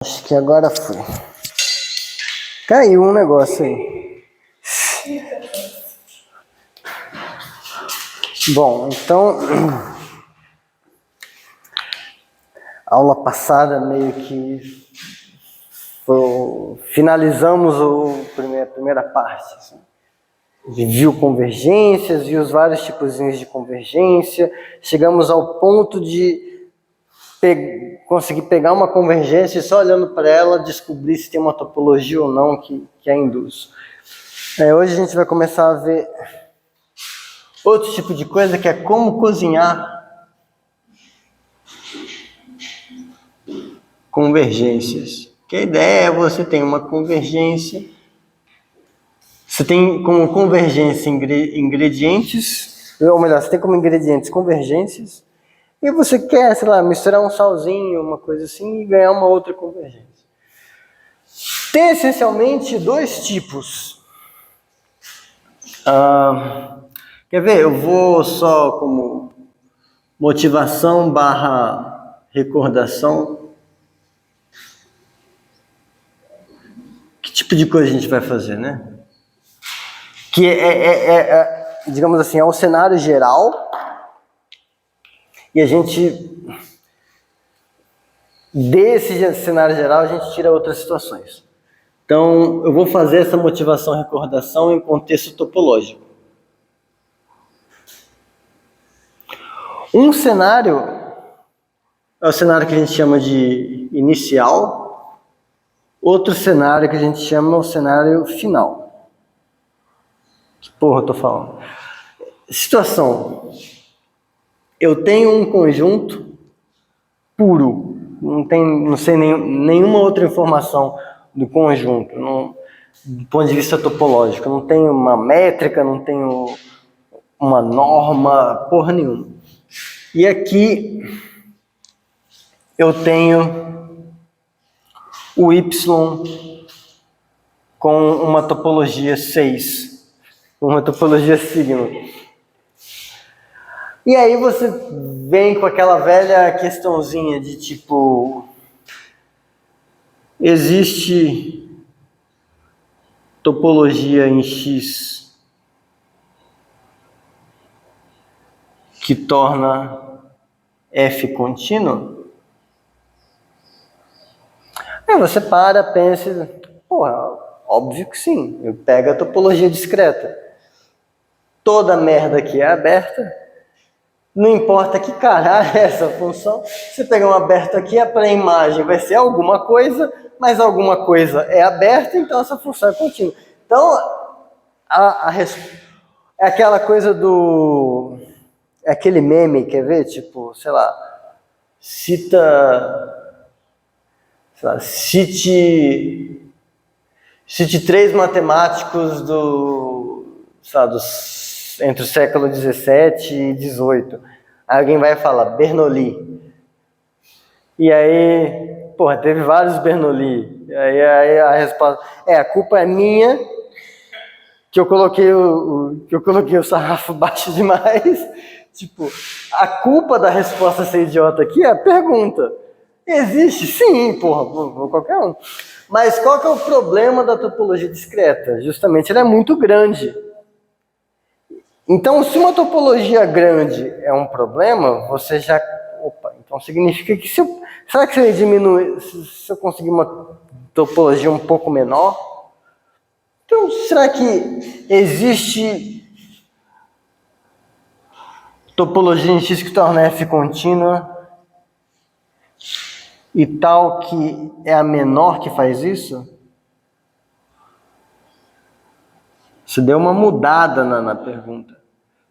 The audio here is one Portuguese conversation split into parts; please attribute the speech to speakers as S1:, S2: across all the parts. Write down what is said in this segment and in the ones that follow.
S1: Acho que agora foi. Caiu um negócio aí. Bom, então, aula passada meio que finalizamos a primeira parte. Assim. Viu convergências, viu os vários tipos de convergência, chegamos ao ponto de conseguir pegar uma convergência e só olhando para ela descobrir se tem uma topologia ou não que a induz. Hoje a gente vai começar a ver outro tipo de coisa, que é como cozinhar convergências. Que a ideia é você tem uma convergência, você tem como convergência ingredientes, ou melhor, você tem como ingredientes convergências, e você quer, sei lá, misturar um salzinho, uma coisa assim, e ganhar uma outra convergência. Tem essencialmente dois tipos. Quer ver? Eu vou só como motivação / recordação. Que tipo de coisa a gente vai fazer, né? Que digamos assim, é um cenário geral. E a gente, desse cenário geral, a gente tira outras situações. Então, eu vou fazer essa motivação recordação em contexto topológico. Um cenário é o cenário que a gente chama de inicial. Outro cenário que a gente chama o cenário final. Que porra eu tô falando? Situação. Eu tenho um conjunto puro. Não sei nenhuma outra informação do conjunto. Do ponto de vista topológico. Não tenho uma métrica, não tenho uma norma, porra nenhuma. E aqui eu tenho o Y com uma topologia 6, uma topologia sigma. E aí você vem com aquela velha questãozinha de tipo, existe topologia em X que torna F contínuo? Aí você para, pensa, porra, óbvio que sim, eu pego a topologia discreta. Toda merda aqui é aberta, não importa que caralho é essa função, você pegar um aberto aqui, a pré-imagem vai ser alguma coisa, mas alguma coisa é aberta, então essa função é contínua. Então, é aquela coisa do... É aquele meme, quer ver? Tipo, sei lá, cite três matemáticos entre o século XVII e XVIII. Aí alguém vai falar Bernoulli. E aí, porra, teve vários Bernoulli. E aí a resposta a culpa é minha, que eu coloquei o sarrafo baixo demais. Tipo, a culpa da resposta ser idiota aqui é a pergunta. Existe? Sim, porra, qualquer um. Mas qual que é o problema da topologia discreta? Justamente, ela é muito grande. Então, se uma topologia grande é um problema, você já... Opa, então significa que será que se eu diminuir, se eu conseguir uma topologia um pouco menor? Então, será que existe topologia em X que torna F contínua e tal que é a menor que faz isso? Você deu uma mudada na pergunta.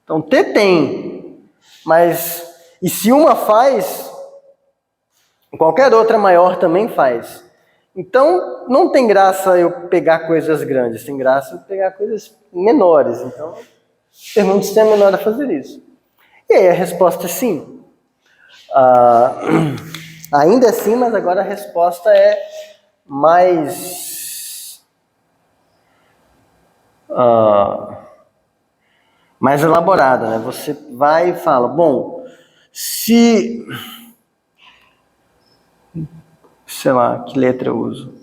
S1: Então, T tem, mas... E se uma faz, qualquer outra maior também faz. Então, não tem graça eu pegar coisas grandes, tem graça eu pegar coisas menores. Então, pergunto se é menor a fazer isso. E aí a resposta é sim. Ainda é sim, mas agora a resposta é mais elaborada, né? Você vai e fala, bom, se sei lá, que letra eu uso?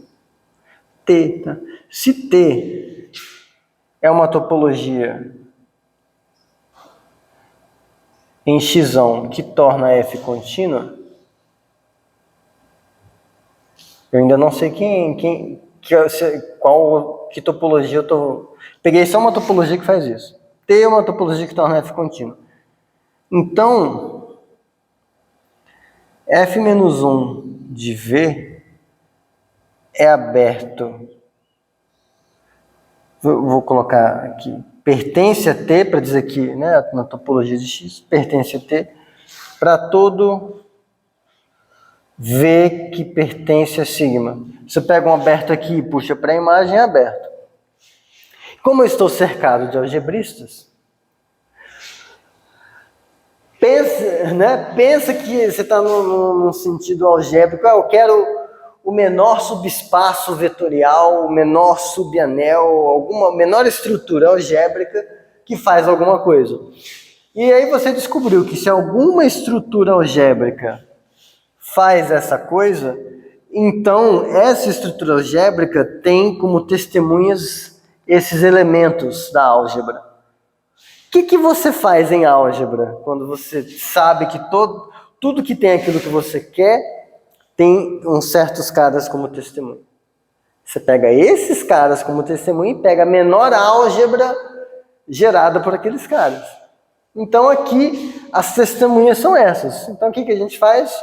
S1: T, tá? Se T é uma topologia em X que torna F contínua, eu ainda não sei que topologia eu tô... Peguei só uma topologia que faz isso. T é uma topologia que torna F contínua. Então, F-1 de V é aberto. Vou colocar aqui. Pertence a T, para dizer que, né, na topologia de X, pertence a T, para todo V que pertence a sigma. Você pega um aberto aqui e puxa para a imagem, é aberto. Como eu estou cercado de algebristas, pensa que você está num sentido algébrico. Eu quero o menor subespaço vetorial, o menor subanel, alguma menor estrutura algébrica que faz alguma coisa. E aí você descobriu que se alguma estrutura algébrica faz essa coisa, então essa estrutura algébrica tem como testemunhas esses elementos da álgebra. O que você faz em álgebra quando você sabe que tudo que tem aquilo que você quer tem uns certos caras como testemunha? Você pega esses caras como testemunha e pega a menor álgebra gerada por aqueles caras. Então aqui as testemunhas são essas. Então o que a gente faz?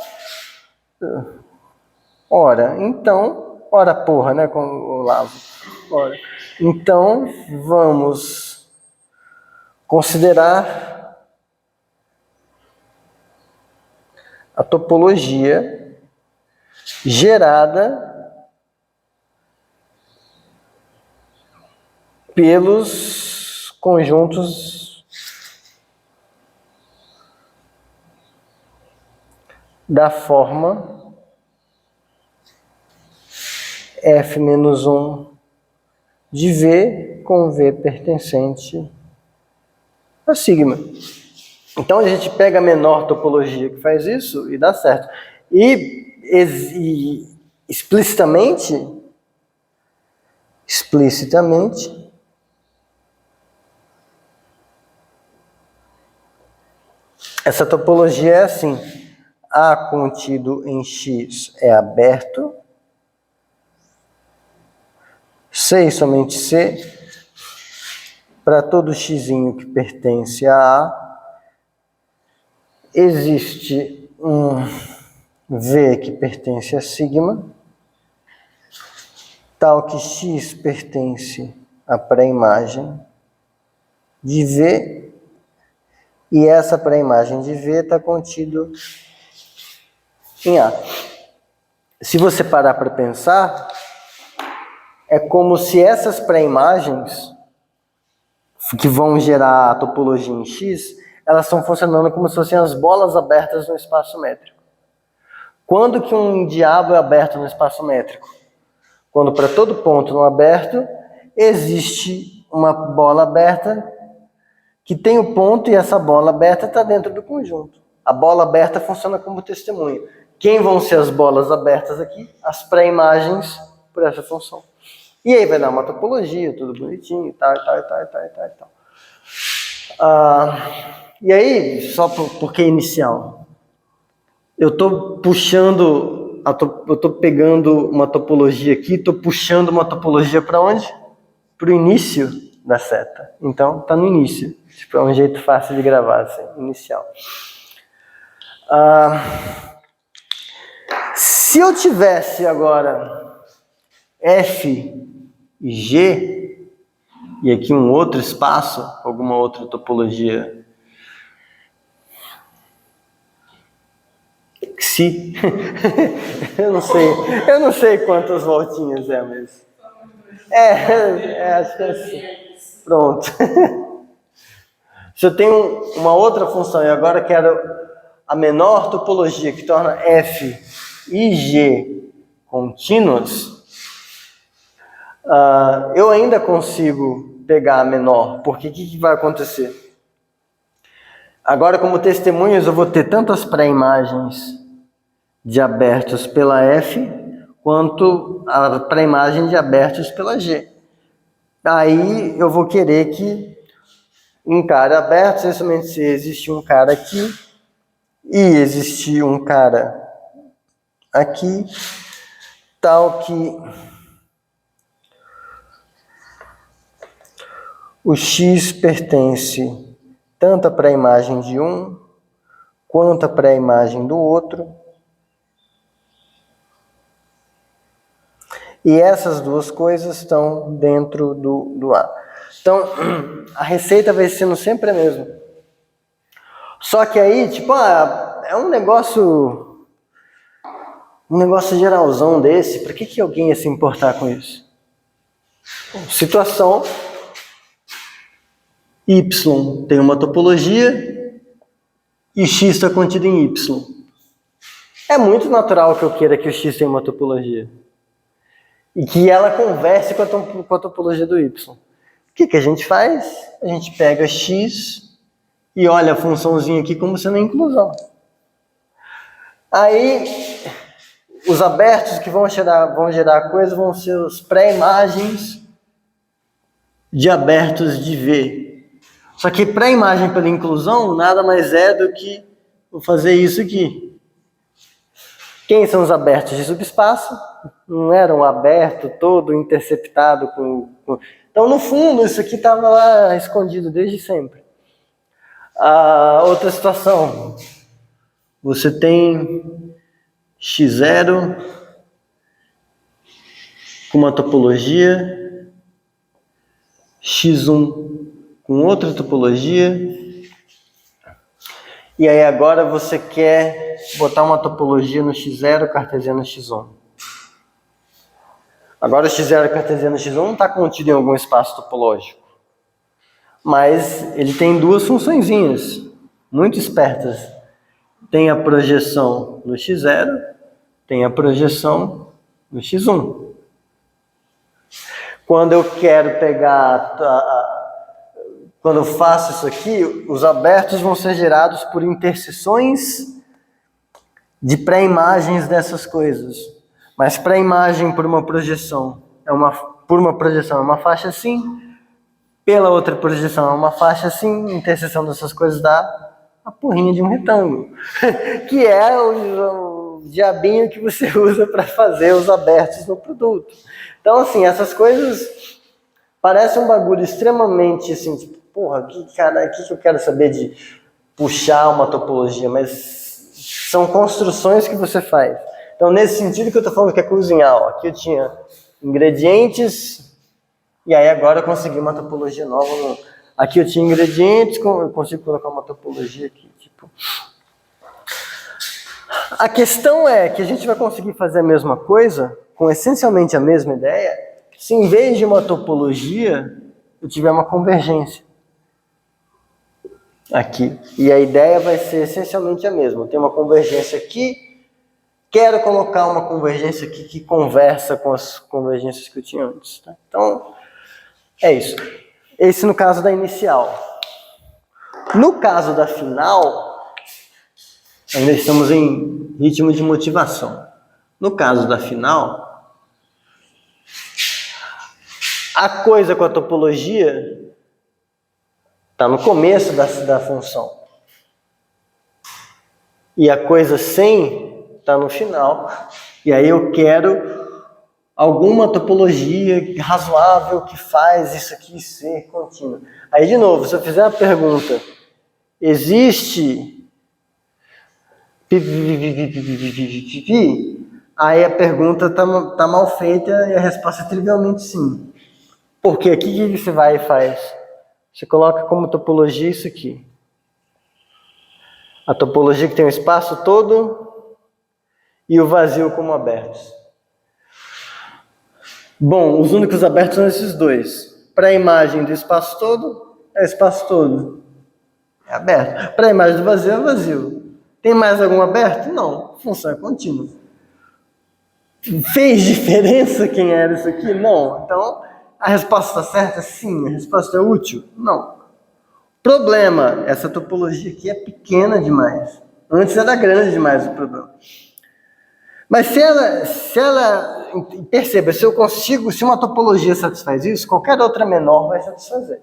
S1: Ora porra, né, com o Lavo. Ora. Então vamos considerar a topologia gerada pelos conjuntos da forma F-1 de V com V pertencente a sigma. Então a gente pega a menor topologia que faz isso e dá certo. E explicitamente, essa topologia é assim: A contido em X é aberto, C e somente C, para todo x que pertence a A, existe um V que pertence a sigma, tal que X pertence à pré-imagem de V, e essa pré-imagem de V está contido em A. Se você parar para pensar, é como se essas pré-imagens que vão gerar a topologia em X, elas estão funcionando como se fossem as bolas abertas no espaço métrico. Quando que um diabo é aberto no espaço métrico? Quando para todo ponto no aberto existe uma bola aberta que tem o ponto e essa bola aberta está dentro do conjunto. A bola aberta funciona como testemunho. Quem vão ser as bolas abertas aqui? As pré-imagens por essa função. E aí vai dar uma topologia, tudo bonitinho, e tal. E aí, só porque é inicial, eu estou puxando, eu estou pegando uma topologia aqui, estou puxando uma topologia para onde? Para o início da seta. Então, está no início. Tipo, é um jeito fácil de gravar, assim, inicial. Se eu tivesse agora F e G, e aqui um outro espaço, alguma outra topologia Xi, eu não sei quantas voltinhas é, mas acho que é assim. Pronto. Se eu tenho uma outra função e agora quero a menor topologia que torna F e G contínuas, eu ainda consigo pegar a menor, porque o que vai acontecer? Agora, como testemunhas, eu vou ter tantas pré-imagens de abertos pela F, quanto para a imagem de abertos pela G. Aí eu vou querer que um cara aberto, especialmente se existe um cara aqui e existir um cara aqui, tal que o X pertence tanto para a imagem de um quanto para a imagem do outro. E essas duas coisas estão dentro do A. Então, a receita vai sendo sempre a mesma. Só que aí, tipo, é um negócio geralzão desse, para que alguém ia se importar com isso? Situação Y tem uma topologia e X está contido em Y. É muito natural que eu queira que o X tenha uma topologia e que ela converse com a topologia do Y. O que a gente faz? A gente pega X e olha a funçãozinha aqui como sendo a inclusão. Aí, os abertos que vão gerar a coisa vão ser os pré-imagens de abertos de V. Só que pré-imagem pela inclusão nada mais é do que vou fazer isso aqui. Quem são os abertos de subespaço? Não era um aberto todo interceptado com... Então, no fundo, isso aqui estava lá escondido desde sempre. Outra situação. Você tem X0 com uma topologia, X1 com outra topologia, e aí agora você quer botar uma topologia no X0 cartesiano X1. Agora o X0 cartesiano X1 não está contido em algum espaço topológico, mas ele tem duas funçõezinhas muito espertas. Tem a projeção no X0, tem a projeção no X1. Quando eu quero pegar... Quando eu faço isso aqui, os abertos vão ser gerados por interseções de pré-imagens dessas coisas. Mas pré-imagem por uma projeção é uma faixa assim, pela outra projeção é uma faixa assim, interseção dessas coisas dá a porrinha de um retângulo, que é o diabinho que você usa para fazer os abertos no produto. Então, assim, essas coisas parecem um bagulho extremamente, assim, tipo, porra, que eu quero saber de puxar uma topologia, mas são construções que você faz. Então, nesse sentido que eu estou falando que é cozinhar, ó, aqui eu tinha ingredientes, e aí agora eu consegui uma topologia nova. Aqui eu tinha ingredientes, eu consigo colocar uma topologia aqui. Tipo. A questão é que a gente vai conseguir fazer a mesma coisa, com essencialmente a mesma ideia, se em vez de uma topologia, eu tiver uma convergência. Aqui. E a ideia vai ser essencialmente a mesma. Eu tenho uma convergência aqui, quero colocar uma convergência aqui que conversa com as convergências que eu tinha antes. Tá? Então, é isso. Esse no caso da inicial. No caso da final, ainda estamos em ritmo de motivação. No caso da final, a coisa com a topologia está no começo da função. E a coisa sem está no final. E aí eu quero alguma topologia razoável que faz isso aqui ser contínuo. Aí, de novo, se eu fizer a pergunta, existe... Aí a pergunta tá mal feita e a resposta é trivialmente sim. Porque aqui que você vai e faz? Você coloca como topologia isso aqui. A topologia que tem o espaço todo e o vazio como abertos. Bom, os únicos abertos são esses dois. Para a imagem do espaço todo, é o espaço todo. É aberto. Para a imagem do vazio, é vazio. Tem mais algum aberto? Não. Função é contínua. Fez diferença quem era isso aqui? Não. Então, a resposta está certa? Sim. A resposta é útil? Não. Problema, essa topologia aqui é pequena demais. Antes era grande demais o problema. Mas perceba, se eu consigo, se uma topologia satisfaz isso, qualquer outra menor vai satisfazer.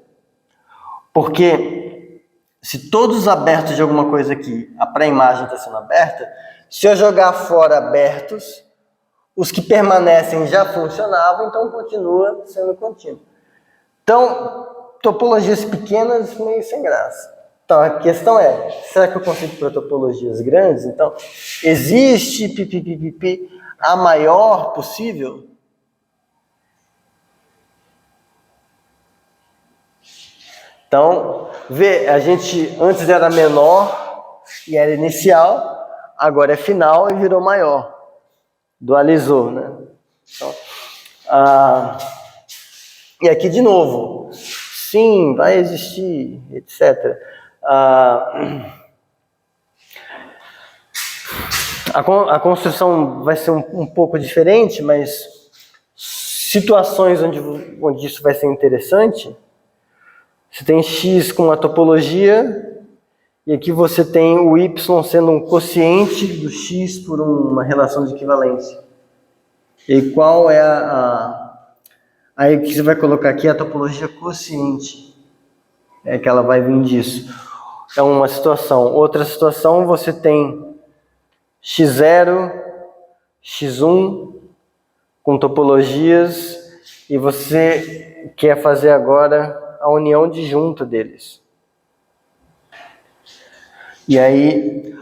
S1: Porque se todos os abertos de alguma coisa aqui, a pré-imagem está sendo aberta, se eu jogar fora abertos, os que permanecem já funcionavam, então continua sendo contínuo. Então, topologias pequenas meio sem graça. Então, a questão é, será que eu consigo para topologias grandes? Então, existe a maior possível? Então, a gente antes era menor e era inicial, agora é final e virou maior. Dualizou, né? Então, e aqui de novo, sim, vai existir, etc. A construção vai ser um pouco diferente, mas situações onde isso vai ser interessante, você tem x com uma topologia, e aqui você tem o y sendo um quociente do x por uma relação de equivalência. E qual é aí o que você vai colocar aqui é a topologia quociente. É que ela vai vir disso. É uma situação. Outra situação, você tem x0, x1 com topologias e você quer fazer agora a união disjunta deles. E aí,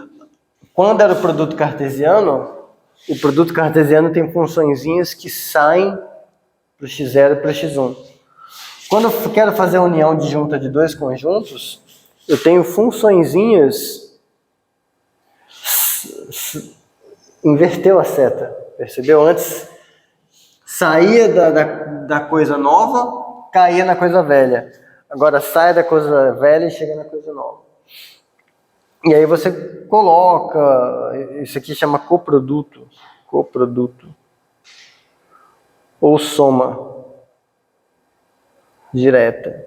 S1: quando era o produto cartesiano tem funçõezinhas que saem para o x0 e para o x1. Quando eu quero fazer a união disjunta de dois conjuntos, eu tenho funçõezinhas. Inverteu a seta, percebeu? Antes saía da coisa nova, caía na coisa velha. Agora sai da coisa velha e chega na coisa nova. E aí você coloca, isso aqui chama coproduto, ou soma direta.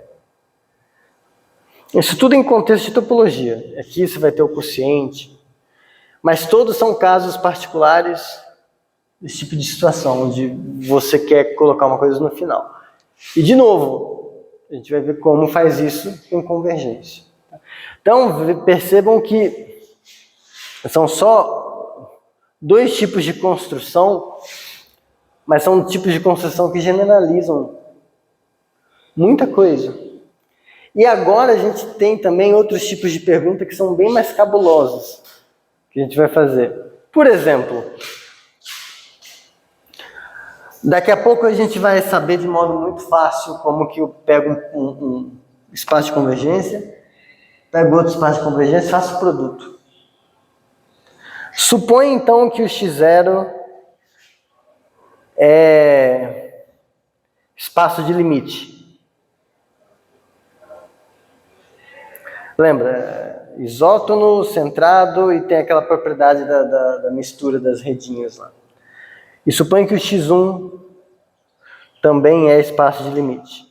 S1: Isso tudo em contexto de topologia. Aqui você vai ter o quociente, mas todos são casos particulares desse tipo de situação, onde você quer colocar uma coisa no final. E de novo, a gente vai ver como faz isso com convergência. Então, percebam que são só dois tipos de construção, mas são tipos de construção que generalizam muita coisa. E agora a gente tem também outros tipos de pergunta que são bem mais cabulosos, que a gente vai fazer. Por exemplo, daqui a pouco a gente vai saber de modo muito fácil como que eu pego um espaço de convergência, pego outro espaço de convergência e faço produto. Supõe então que o x0 é espaço de limite. Lembra, isótono, centrado e tem aquela propriedade da mistura das redinhas lá. E suponha que o x1 também é espaço de limite.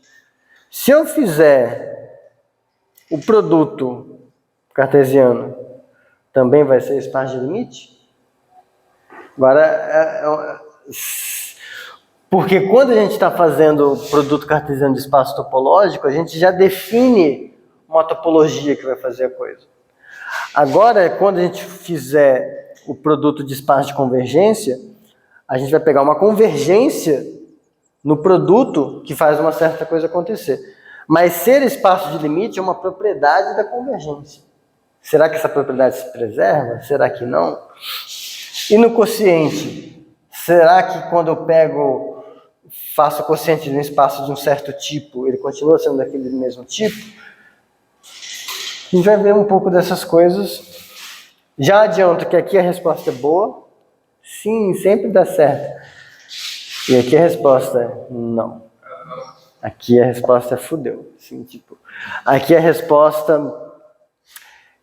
S1: Se eu fizer o produto cartesiano, também vai ser espaço de limite? Agora, porque quando a gente está fazendo o produto cartesiano de espaço topológico, a gente já define uma topologia que vai fazer a coisa. Agora, quando a gente fizer o produto de espaço de convergência, a gente vai pegar uma convergência no produto que faz uma certa coisa acontecer. Mas ser espaço de limite é uma propriedade da convergência. Será que essa propriedade se preserva? Será que não? E no quociente? Será que quando eu faço o quociente de um espaço de um certo tipo, ele continua sendo daquele mesmo tipo? A gente vai ver um pouco dessas coisas. Já adianto que aqui a resposta é boa. Sim, sempre dá certo. E aqui a resposta é não. Aqui a resposta é fudeu. Assim, tipo, aqui a resposta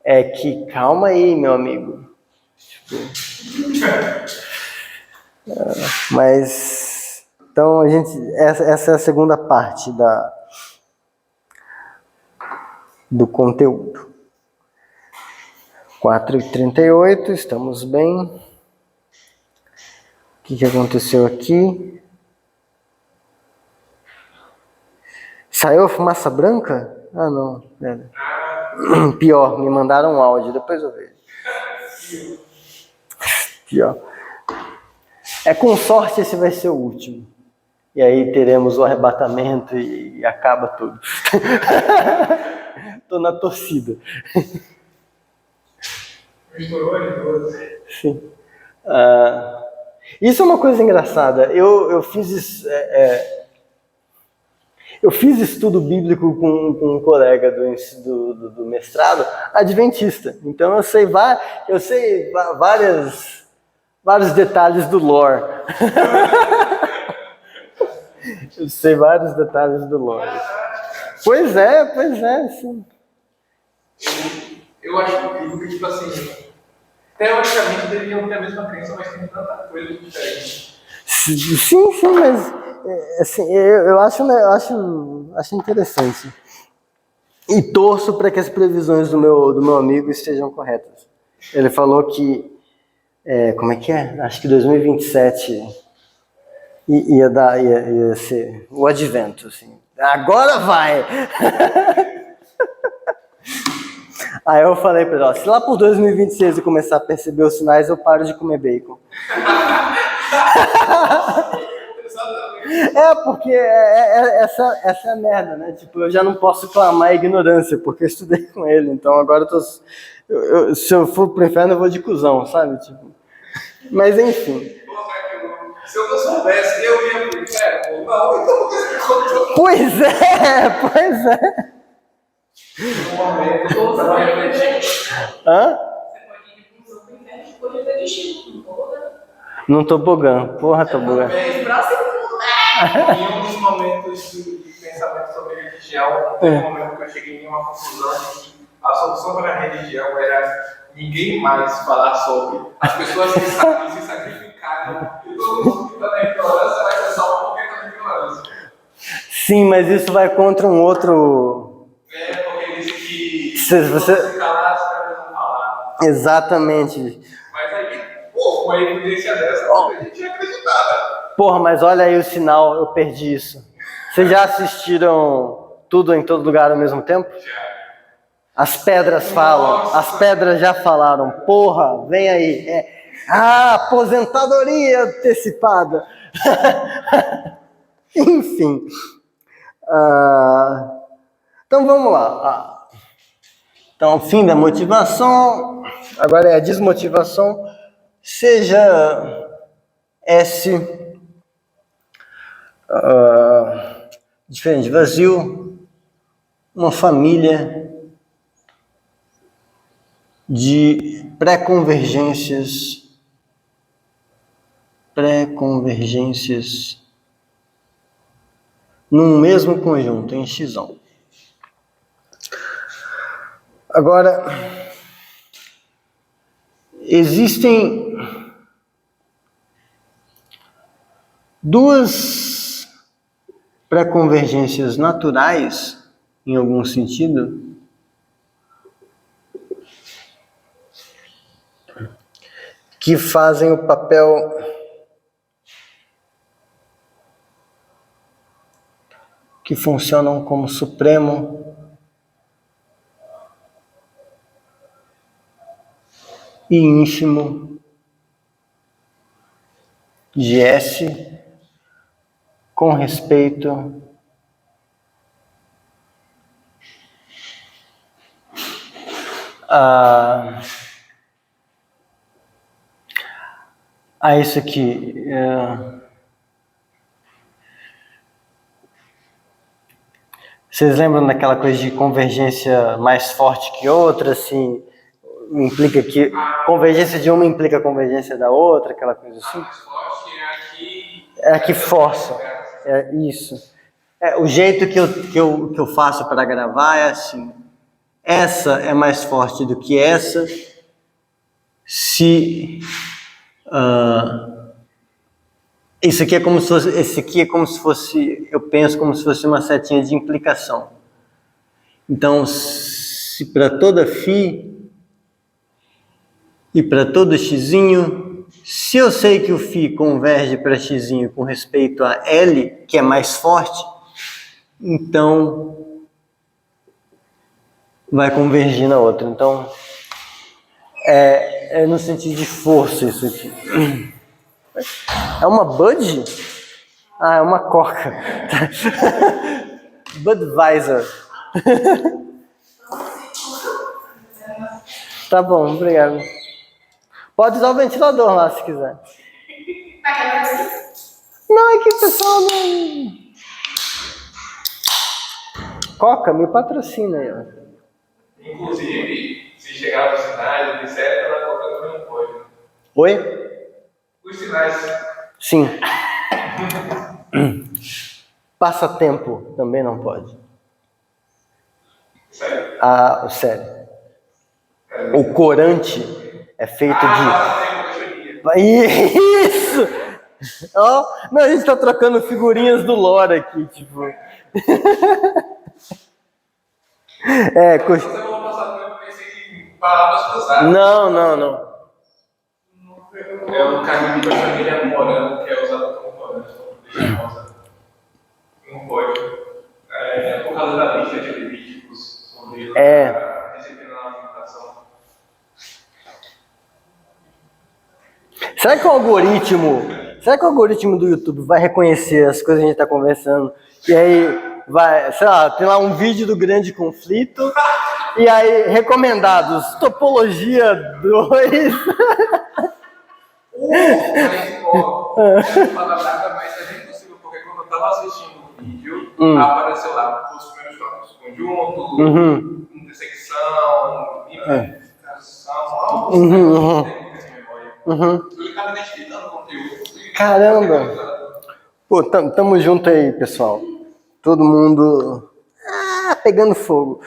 S1: é que, calma aí, meu amigo. Tipo, mas, então, essa é a segunda parte do conteúdo. 4h38, estamos bem. que aconteceu aqui? Saiu fumaça branca? Ah, não. Pera. Pior, me mandaram um áudio, depois eu vejo. Pior. Com sorte esse vai ser o último. E aí teremos o arrebatamento e acaba tudo. Tô na torcida. Sim. Isso é uma coisa engraçada. Eu fiz eu fiz estudo bíblico com um colega do mestrado adventista. Então eu sei vários detalhes do lore. Eu sei vários detalhes do lore. Pois é, sim.
S2: Eu acho que, tipo assim, teoricamente deveriam ter a mesma crença, mas tem tanta coisa diferente.
S1: Sim, mas assim, eu acho interessante. E torço para que as previsões do meu amigo estejam corretas. Ele falou que, como é que é? Acho que 2027 ia ser o advento, assim. Agora vai! Aí eu falei para ele, ó, se lá por 2026 eu começar a perceber os sinais, eu paro de comer bacon. Porque essa é a merda, né? Tipo, eu já não posso clamar ignorância, porque eu estudei com ele, então agora se eu for pro inferno eu vou de cuzão, sabe? Tipo, mas enfim.
S2: Se eu não soubesse, eu ia pro inferno. Não, então por que você me contou?
S1: Pois é.
S2: No momento, eu vou refletir.
S1: Hã? Não tô bogando. Porra, tô bogando.
S2: Em um dos momentos de pensamento sobre religião, teve um momento que eu cheguei em uma conclusão de que a solução para a religião era ninguém mais falar sobre. As pessoas que se sacrificaram e todo mundo que está na ignorância vai ser salvo porque está na ignorância.
S1: Sim, mas isso vai contra um outro...
S2: Porque ele disse que
S1: se você
S2: calar, as pessoas vão falar.
S1: Exatamente.
S2: Mas aí, com a evidência dessa, a gente ia acreditar.
S1: Porra, mas olha aí o sinal, eu perdi isso. Vocês já assistiram Tudo em Todo Lugar ao Mesmo Tempo?
S2: Já.
S1: As pedras falam, as pedras já falaram. Porra, vem aí. Aposentadoria antecipada. Enfim. Então vamos lá. Então, fim da motivação. Agora é a desmotivação. Seja diferente de vazio, uma família de pré-convergências num mesmo conjunto, em xisão. Agora, existem duas pré-convergências naturais, em algum sentido, que fazem o papel que funcionam como supremo e ínfimo de S com respeito a isso aqui. Vocês lembram daquela coisa de convergência mais forte que outra, assim, implica que convergência de uma implica convergência da outra, aquela coisa assim?
S2: A mais forte
S1: é a que força. É isso. O jeito que eu faço para gravar é assim. Essa é mais forte do que essa se esse aqui é como se fosse, eu penso como se fosse uma setinha de implicação. Então, se para toda φ e para todo xzinho, se eu sei que o φ converge para x com respeito a L, que é mais forte, então vai convergir na outra. Então, é no sentido de força isso aqui. É uma Bud? Ah, é uma Coca. Budweiser. Tá bom, obrigado. Pode usar o ventilador lá se quiser. Não, é que o pessoal não... Coca, me patrocina aí, ó.
S2: Inclusive, se chegar nos sinais, etc., ela Coca também não pode.
S1: Oi?
S2: Os sinais.
S1: Sim. Passatempo também não pode.
S2: Sério?
S1: Ah, sério. O corante é feito de... Isso! Oh, não, a gente tá trocando figurinhas do lore aqui, tipo...
S2: Você falou passado tempo, eu pensei em palavras cruzadas.
S1: Não.
S2: É um caminho da família morango que é usado como corante. Não pode. Por causa da lista de Levíticos sobre a disciplina na alimentação.
S1: Será que o algoritmo do YouTube vai reconhecer as coisas que a gente tá conversando? E aí vai, sei lá, tem lá um vídeo do grande conflito, e aí recomendados, topologia 2.
S2: Falar nada, mas é bem possível, porque quando eu estava assistindo o vídeo, apareceu lá os primeiros tópicos: conjunto, intersecção, hiperfixação, algo assim, não tem muita memória. Ele estava identificando o conteúdo.
S1: Caramba! Pô, tamo junto aí, pessoal. Todo mundo pegando fogo.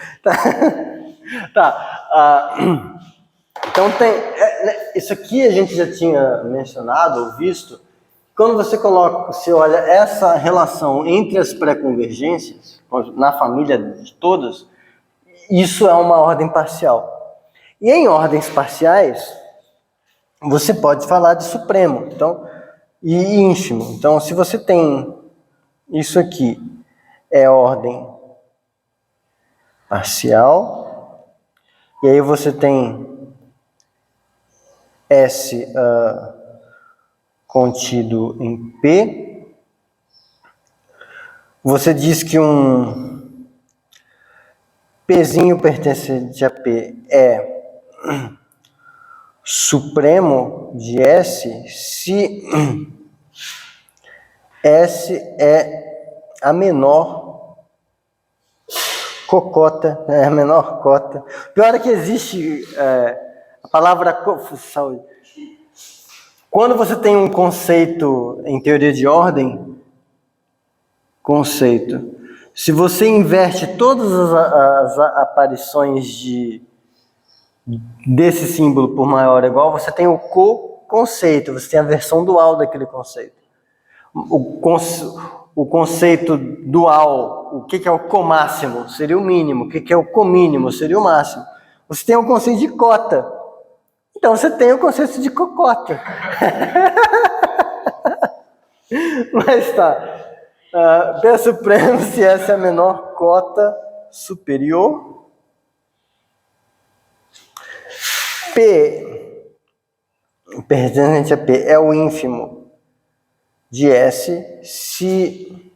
S1: Tá. Então tem... isso aqui a gente já tinha mencionado ou visto. Quando você olha essa relação entre as pré-convergências, na família de todas, isso é uma ordem parcial. E em ordens parciais, você pode falar de supremo, então, e ínfimo. Então, se você tem isso aqui, é ordem parcial, e aí você tem S contido em P, você diz que um Pzinho pertencente a P é supremo de S se S é a menor cocota, a menor cota. Pior é que existe a palavra saúde. Quando você tem um conceito em teoria de ordem, se você inverte todas as aparições desse símbolo por maior ou igual, você tem o co-conceito, você tem a versão dual daquele conceito. O conceito dual, o que é o comáximo? Seria o mínimo. O que é o comínimo? Seria o máximo. Você tem o conceito de cota. Então você tem o conceito de cocota. Mas tá. P supremo se essa é a menor cota superior. P pertencente a P é o ínfimo de S se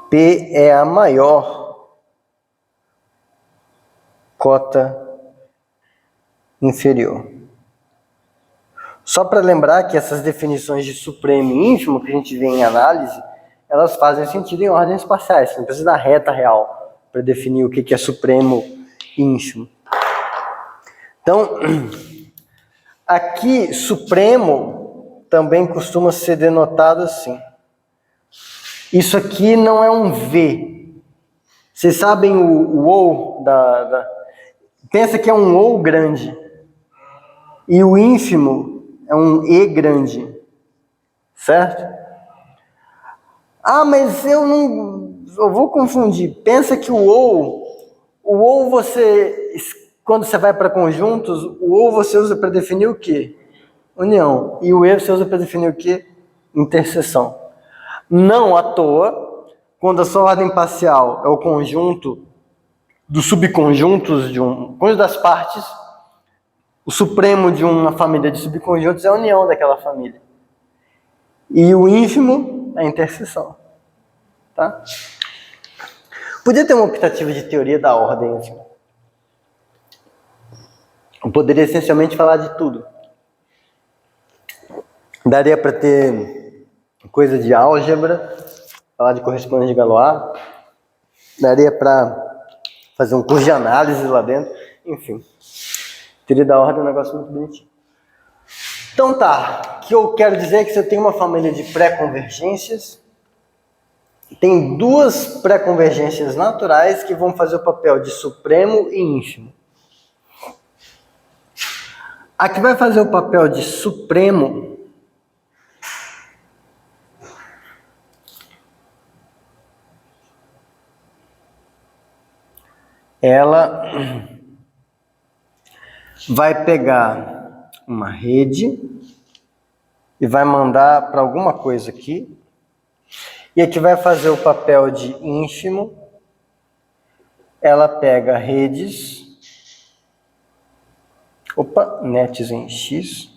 S1: P é a maior cota inferior. Só para lembrar que essas definições de supremo e ínfimo que a gente vê em análise, elas fazem sentido em ordens parciais. Você não precisa da reta real para definir o que é supremo e ínfimo. Então, aqui, supremo também costuma ser denotado assim. Isso aqui não é um V. Vocês sabem o ou pensa que é um ou grande. E o ínfimo é um E grande. Certo? Mas eu vou confundir. Pensa que o ou você quando você vai para conjuntos, o ou você usa para definir o quê? União. E o e você usa para definir o quê? Interseção. Não à toa, quando a sua ordem parcial é o conjunto dos subconjuntos de conjunto das partes, o supremo de uma família de subconjuntos é a união daquela família. E o ínfimo é a interseção. Tá? Podia ter uma optativa de teoria da ordem. Assim. Eu poderia essencialmente falar de tudo. Daria para ter coisa de álgebra, falar de correspondência de Galois. Daria para fazer um curso de análise lá dentro. Enfim, teoria da ordem é um negócio muito bonitinho. Então tá, o que eu quero dizer é que se eu tenho uma família de pré-convergências, tem duas pré-convergências naturais que vão fazer o papel de supremo e ínfimo. A que vai fazer o papel de supremo ela vai pegar uma rede e vai mandar para alguma coisa aqui. E a que vai fazer o papel de ínfimo, ela pega redes, nets em X,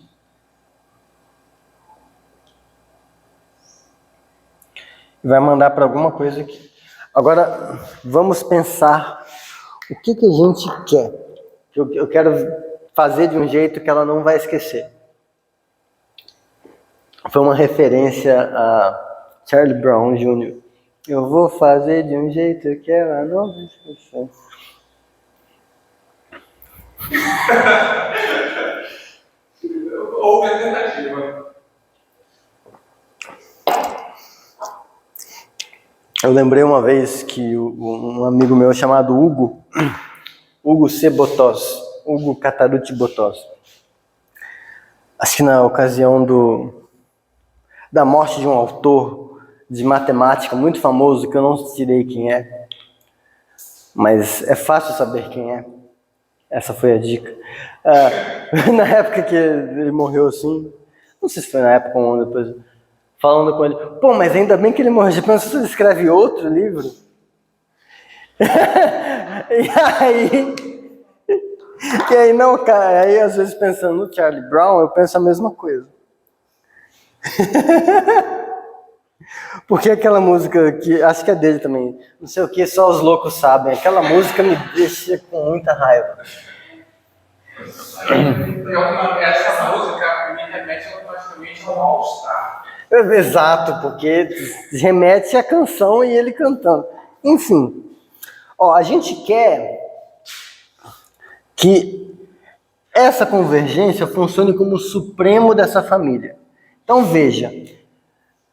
S1: e vai mandar para alguma coisa aqui. Agora, vamos pensar o que a gente quer. Eu quero fazer de um jeito que ela não vai esquecer. Foi uma referência a Charlie Brown Jr. Eu vou fazer de um jeito que ela não vai esquecer.
S2: Houve a tentativa.
S1: Eu lembrei uma vez que um amigo meu chamado Hugo C. Botós, Hugo Catarucci Botós, acho que na ocasião da morte de um autor de matemática muito famoso, que eu não direi quem é, mas é fácil saber quem é. Essa foi a dica. Na época que ele morreu assim, não sei se foi na época ou um ano depois, falando com ele, pô, mas ainda bem que ele morreu, já pensou se ele escreve outro livro? E aí não, cara, aí às vezes pensando no Charlie Brown, eu penso a mesma coisa. Porque aquela música que, acho que é dele também, não sei o que, só os loucos sabem, aquela música me deixa com muita raiva.
S2: Essa música me remete automaticamente ao All-Star.
S1: Exato, porque remete à canção e ele cantando. Enfim, a gente quer que essa convergência funcione como o supremo dessa família. Então veja,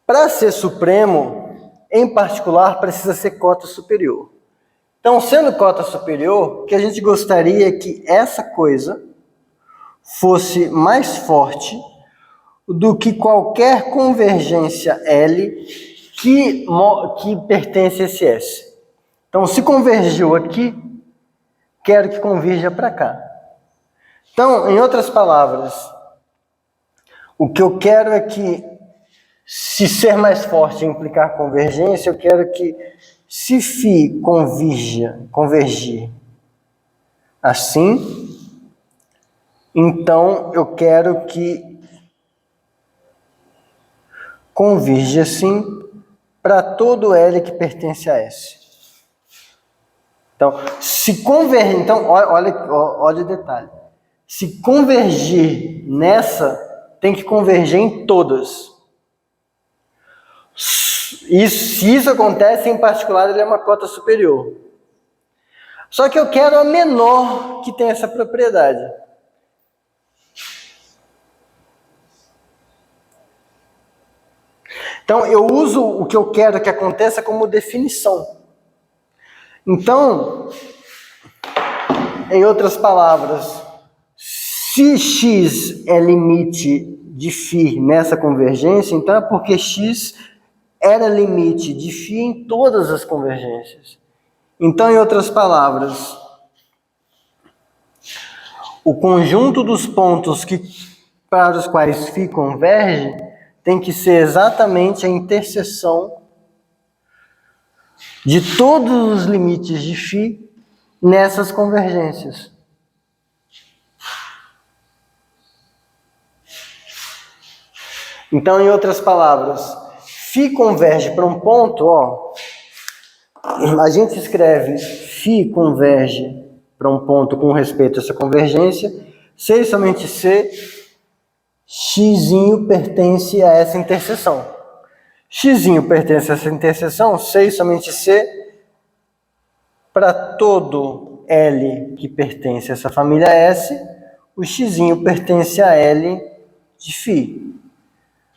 S1: para ser supremo, em particular, precisa ser cota superior. Então, sendo cota superior, o que a gente gostaria é que essa coisa fosse mais forte do que qualquer convergência L que pertence a esse S. Então, se convergiu aqui, quero que convirja para cá. Então, em outras palavras, o que eu quero é que, se ser mais forte implicar convergência, eu quero que, se φ convergir assim, então eu quero que convirja assim para todo L que pertence a S. Então, se convergir, então olha o detalhe. Se convergir nessa, tem que converger em todas. E se isso acontece, em particular, ele é uma cota superior. Só que eu quero a menor que tem essa propriedade. Então, eu uso o que eu quero que aconteça como definição. Então, em outras palavras, se x é limite de φ nessa convergência, então é porque x era limite de φ em todas as convergências. Então, em outras palavras, o conjunto dos pontos para os quais φ converge tem que ser exatamente a interseção de todos os limites de φ nessas convergências. Então, em outras palavras, φ converge para um ponto, ó, a gente escreve φ converge para um ponto com respeito a essa convergência, se e somente se x pertence a essa interseção. X pertence a essa interseção, se e somente se, para todo L que pertence a essa família S, o x pertence a L de φ.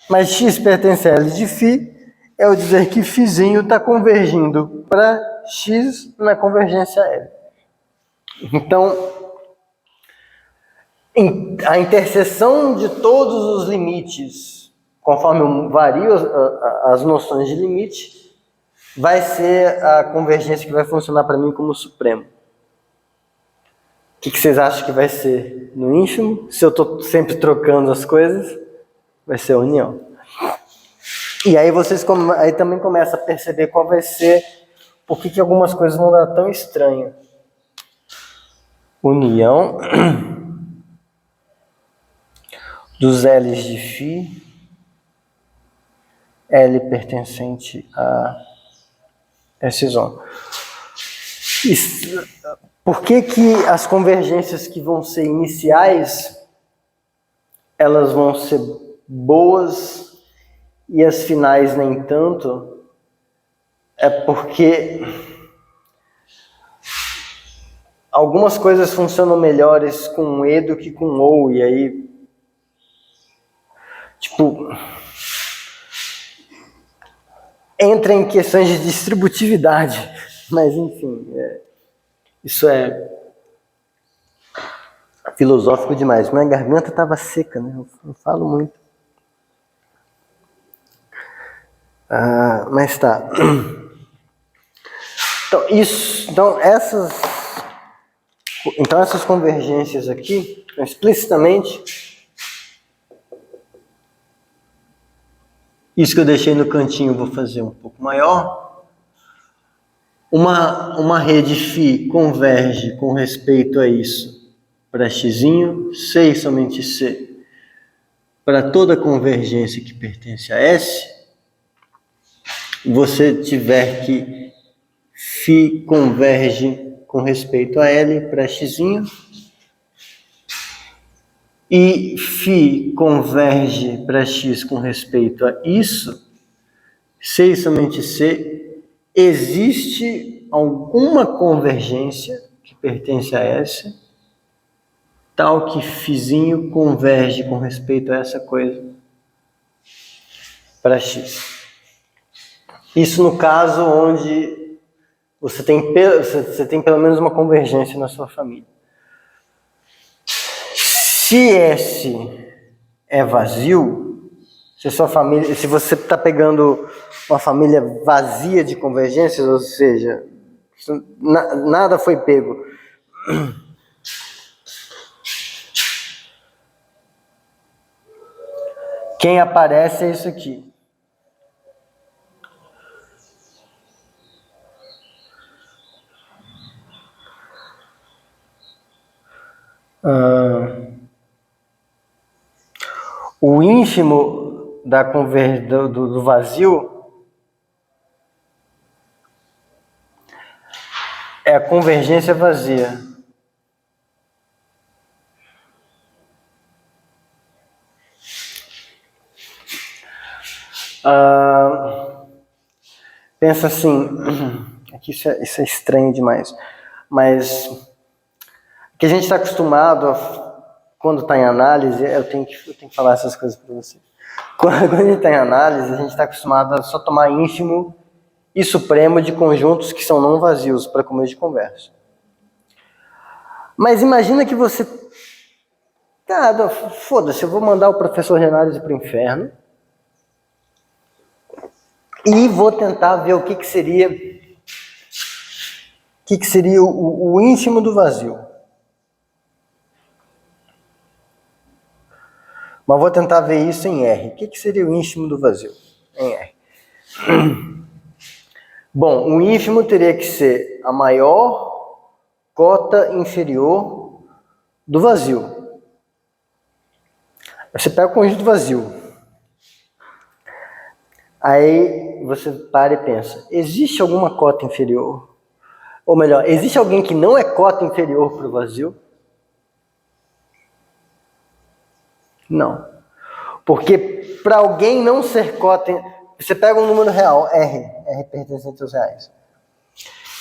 S1: Mas x pertence a L de φ, é o dizer que φ está convergindo para x na convergência L. Então, a interseção de todos os limites, conforme variam as noções de limite, vai ser a convergência que vai funcionar para mim como supremo. O que vocês acham que vai ser no ínfimo? Se eu estou sempre trocando as coisas, vai ser a união. E aí vocês aí também começam a perceber qual vai ser, por que algumas coisas vão dar tão estranho. União dos L's de φ, L pertencente a S-zona. Por que as convergências que vão ser iniciais, elas vão ser boas e as finais nem tanto? É porque algumas coisas funcionam melhores com E do que com OU, e aí, entra em questões de distributividade, mas enfim, isso é filosófico demais. Minha garganta estava seca, né? Eu falo muito. Mas tá. Então essas convergências aqui, explicitamente, isso que eu deixei no cantinho, eu vou fazer um pouco maior. Uma rede φ converge com respeito a isso para x, C e somente C, para toda convergência que pertence a S, você tiver que φ converge com respeito a L para x, e φ converge para x com respeito a isso, C e somente C, existe alguma convergência que pertence a S, tal que φ converge com respeito a essa coisa para x. Isso no caso onde você tem pelo menos uma convergência na sua família. Se S é vazio, se você está pegando uma família vazia de convergências, ou seja, nada foi pego, quem aparece é isso aqui. O ínfimo do vazio é a convergência vazia. Pensa assim, aqui isso é estranho demais, mas que a gente está acostumado quando está em análise, eu tenho que falar essas coisas para você. Quando a gente está em análise, a gente está acostumado a só tomar ínfimo e supremo de conjuntos que são não vazios para começo de conversa. Mas imagina que você... foda-se, eu vou mandar o professor de análise para o inferno e vou tentar ver o que seria o ínfimo do vazio. Mas vou tentar ver isso em R. O que seria o ínfimo do vazio em R? Bom, o ínfimo teria que ser a maior cota inferior do vazio. Você pega o conjunto vazio. Aí você para e pensa, existe alguma cota inferior? Ou melhor, existe alguém que não é cota inferior para o vazio? Não. Porque para alguém não ser cota... Você pega um número real, R pertencente aos reais.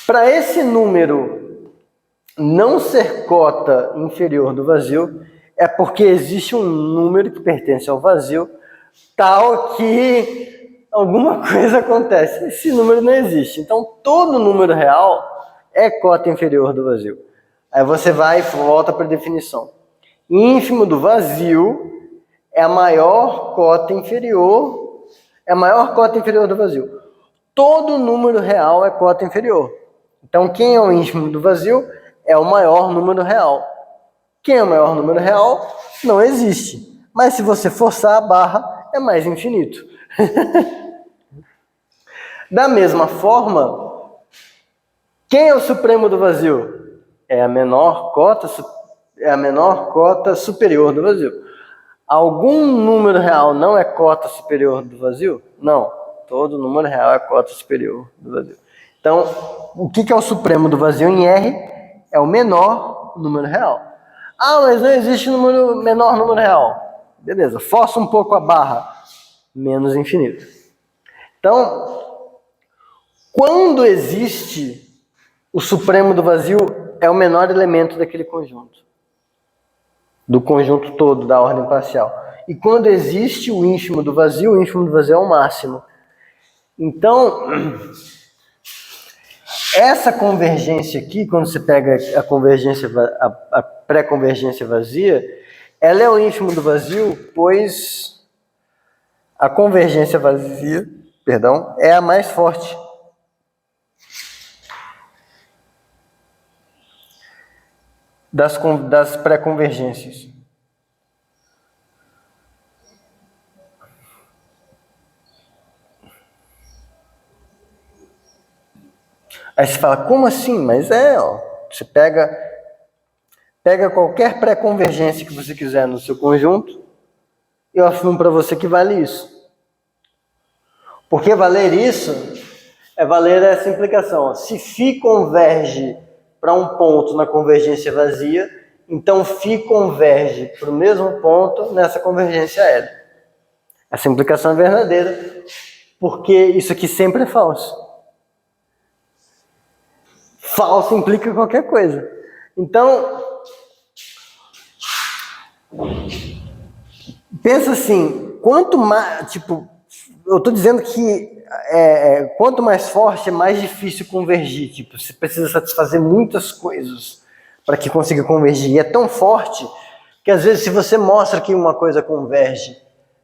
S1: Para esse número não ser cota inferior do vazio, é porque existe um número que pertence ao vazio, tal que alguma coisa acontece. Esse número não existe. Então, todo número real é cota inferior do vazio. Aí você vai e volta para a definição. Ínfimo do vazio é a maior cota inferior do vazio. Todo número real é cota inferior. Então, quem é o ínfimo do vazio é o maior número real. Quem é o maior número real não existe. Mas se você forçar a barra, é mais infinito. Da mesma forma, quem é o supremo do vazio? É a menor cota superior do vazio. Algum número real não é cota superior do vazio? Não. Todo número real é cota superior do vazio. Então, o que é o supremo do vazio em R? É o menor número real. Ah, mas não existe menor número real. Beleza, força um pouco a barra. Menos infinito. Então, quando existe o supremo do vazio, é o menor elemento daquele conjunto. Do conjunto todo, da ordem parcial. E quando existe o ínfimo do vazio é o máximo. Então, essa convergência aqui, quando você pega a pré-convergência vazia, ela é o ínfimo do vazio, pois a convergência vazia, é a mais forte. Das pré-convergências. Aí você fala, como assim? Mas você pega qualquer pré-convergência que você quiser no seu conjunto, e eu afirmo para você que vale isso. Porque valer isso é valer essa implicação. Se φ converge para um ponto na convergência vazia, então φ converge para o mesmo ponto nessa convergência L. Essa implicação é verdadeira, porque isso aqui sempre é falso. Falso implica qualquer coisa. Então, pensa assim, quanto mais, eu estou dizendo que quanto mais forte, é mais difícil convergir. Você precisa satisfazer muitas coisas para que consiga convergir. E é tão forte que, às vezes, se você mostra que uma coisa converge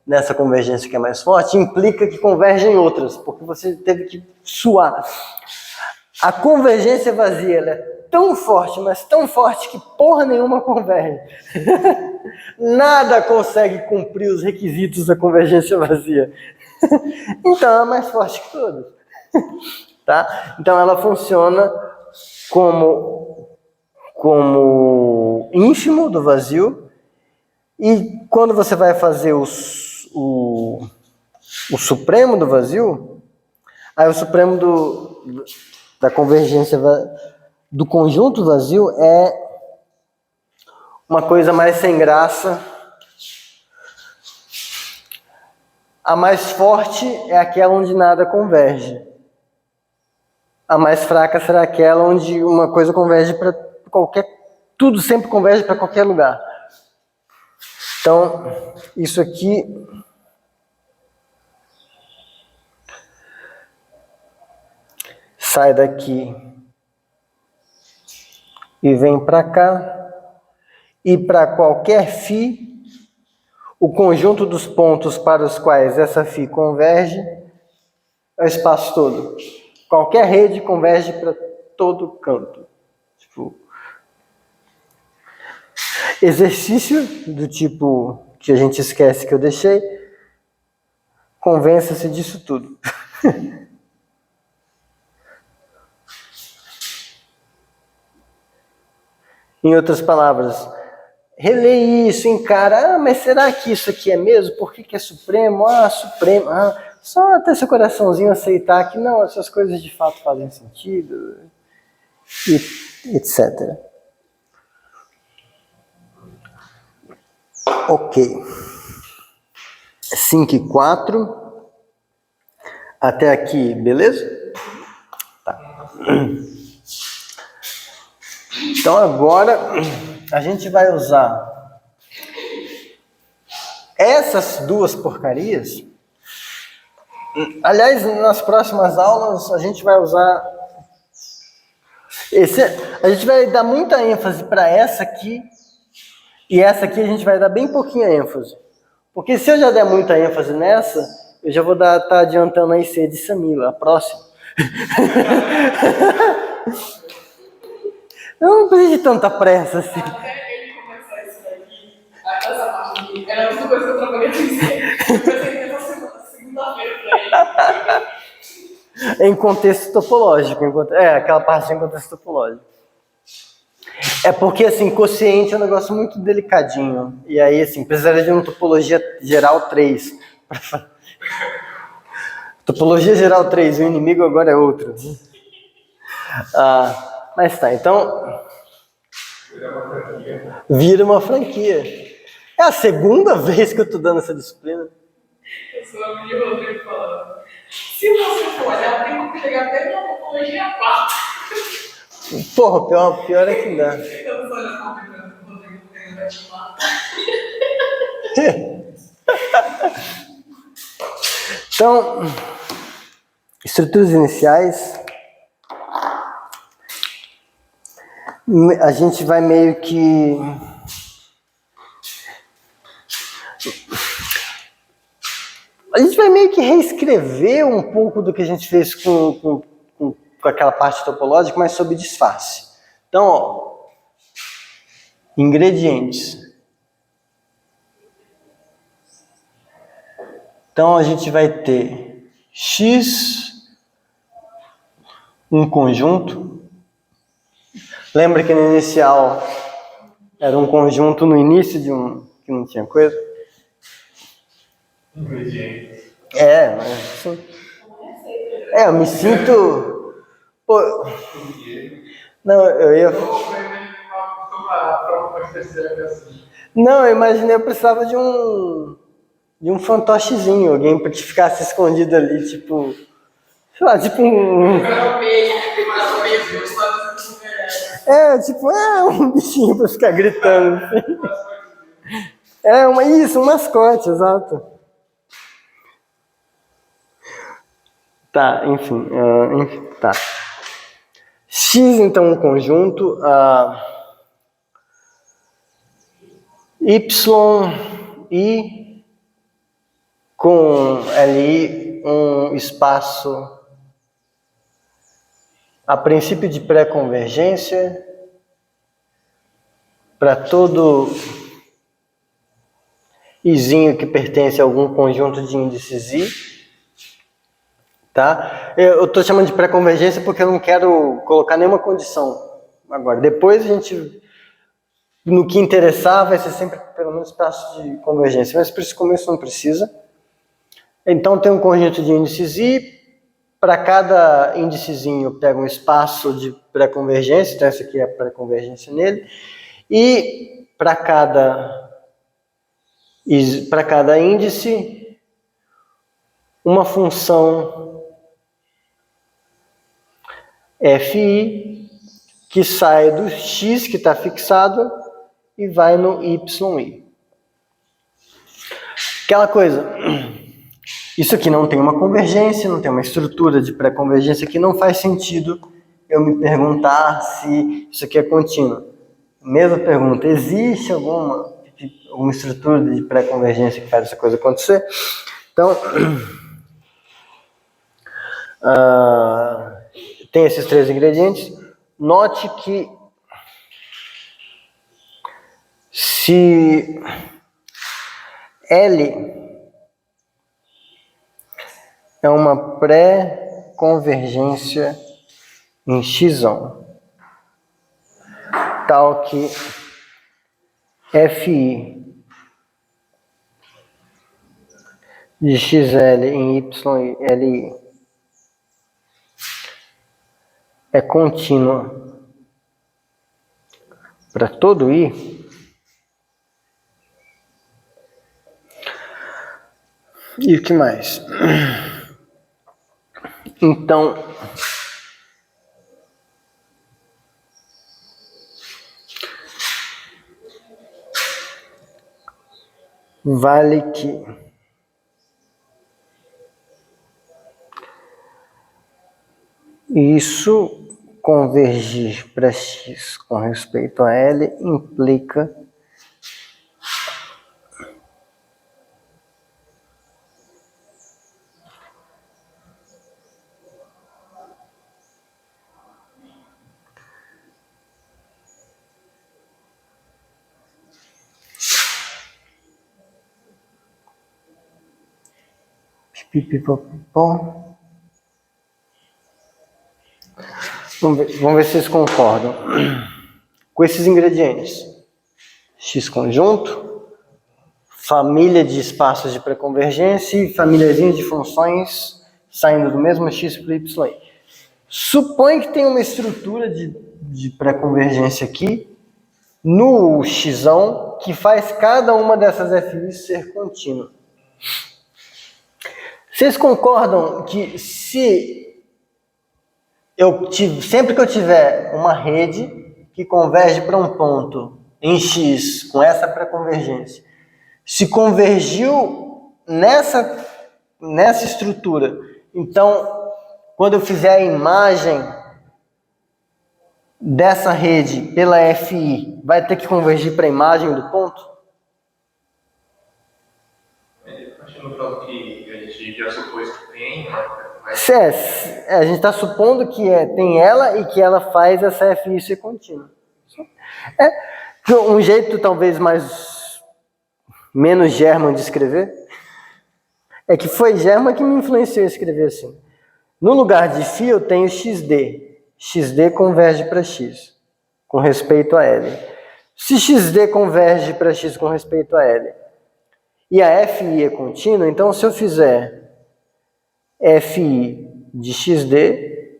S1: nessa convergência que é mais forte, implica que converge em outras, porque você teve que suar. A convergência vazia, ela é tão forte, mas tão forte que porra nenhuma converge. Nada consegue cumprir os requisitos da convergência vazia. Então, é mais forte que todas. Tá? Então, ela funciona como ínfimo do vazio, e quando você vai fazer o supremo do vazio, aí o supremo da convergência do conjunto vazio é uma coisa mais sem graça. A mais forte é aquela onde nada converge. A mais fraca será aquela onde uma coisa converge para tudo sempre converge para qualquer lugar. Então, isso aqui sai daqui e vem para cá, e para qualquer φ, o conjunto dos pontos para os quais essa φ converge é o espaço todo. Qualquer rede converge para todo canto. Exercício do tipo que a gente esquece que eu deixei. Convença-se disso tudo. Em outras palavras, relê isso, encara, mas será que isso aqui é mesmo? Por que é supremo? Supremo. Só até seu coraçãozinho aceitar que não, essas coisas de fato fazem sentido, e etc. Ok. 5:04. Até aqui, beleza? Tá. Então agora a gente vai usar essas duas porcarias. Aliás, nas próximas aulas a gente vai usar a gente vai dar muita ênfase para essa aqui, e essa aqui a gente vai dar bem pouquinha ênfase. Porque se eu já der muita ênfase nessa, eu já vou estar adiantando a IC de Samila, a próxima. Eu não preciso de tanta pressa assim.
S3: Até ele começar isso daqui, essa parte aqui, era tudo coisa que eu trabalhei com isso. Eu pensei nessa segunda-feira pra ele.
S1: Em contexto topológico. Aquela parte em contexto topológico. É porque, assim, quociente é um negócio muito delicadinho. E aí, assim, precisaria de uma topologia geral 3. Topologia geral 3, o inimigo agora é outro. Mas tá, então... Vira uma franquia. É a segunda vez que eu tô dando essa disciplina.
S3: Eu sou a Mili Rodrigo falando. Se você for olhar, tem como chegar até na topologia 4.
S1: Porra, pior é que dá.
S3: Eu sou olhando o Rodrigo porque vai te matar.
S1: Então, estruturas iniciais, a gente vai meio que reescrever um pouco do que a gente fez com aquela parte topológica, mas sob disfarce. Então, ó, ingredientes. Então a gente vai ter X, um conjunto. Lembra que no inicial era um conjunto no início de que não tinha coisa?
S2: Ingredientes.
S1: Mas... eu me sinto... Pô... Não, eu ia... Não, eu imaginei, eu precisava de um fantochezinho, alguém que ficasse escondido ali, tipo... Sei lá, tipo um... um bichinho pra ficar gritando. Um mascote, exato. Tá, enfim, tá. X, então, um conjunto. Y, I, com ali um espaço a princípio de pré-convergência para todo izinho que pertence a algum conjunto de índices I, tá? Eu estou chamando de pré-convergência porque eu não quero colocar nenhuma condição agora. Depois a gente, no que interessar, vai ser sempre pelo menos espaço de convergência, mas para esse começo não precisa. Então tem um conjunto de índices I, para cada índicezinho pega um espaço de pré-convergência, então essa aqui é a pré-convergência nele, e para cada índice, uma função fi que sai do x que está fixado e vai no yi. Aquela coisa, isso aqui não tem uma convergência, não tem uma estrutura de pré-convergência que não faz sentido eu me perguntar se isso aqui é contínuo. Mesma pergunta, existe alguma estrutura de pré-convergência que faz essa coisa acontecer? Então, tem esses três ingredientes. Note que L é uma pré-convergência em x1, tal que Fi de xl em YLI é contínua para todo I, e o que mais? Então, vale que isso convergir para x com respeito a L implica Vamos ver se vocês concordam com esses ingredientes. X conjunto, família de espaços de pré-convergência e famíliazinha de funções saindo do mesmo x para y. Supõe que tem uma estrutura de pré-convergência aqui no xão que faz cada uma dessas FIs ser contínua. Vocês concordam que sempre que eu tiver uma rede que converge para um ponto em x com essa pré-convergência, se convergiu nessa estrutura, então quando eu fizer a imagem dessa rede pela FI, vai ter que convergir para a imagem do ponto?
S2: Acho que no caso que a gente já supôs que tem, mas...
S1: A gente está supondo que tem ela e que ela faz essa FI ser contínua. Um jeito talvez menos German de escrever é que foi German que me influenciou a escrever assim. No lugar de φ eu tenho xd. xd converge para x com respeito a L. Se xd converge para x com respeito a L e a FI é contínua, então se eu fizer FI de xd,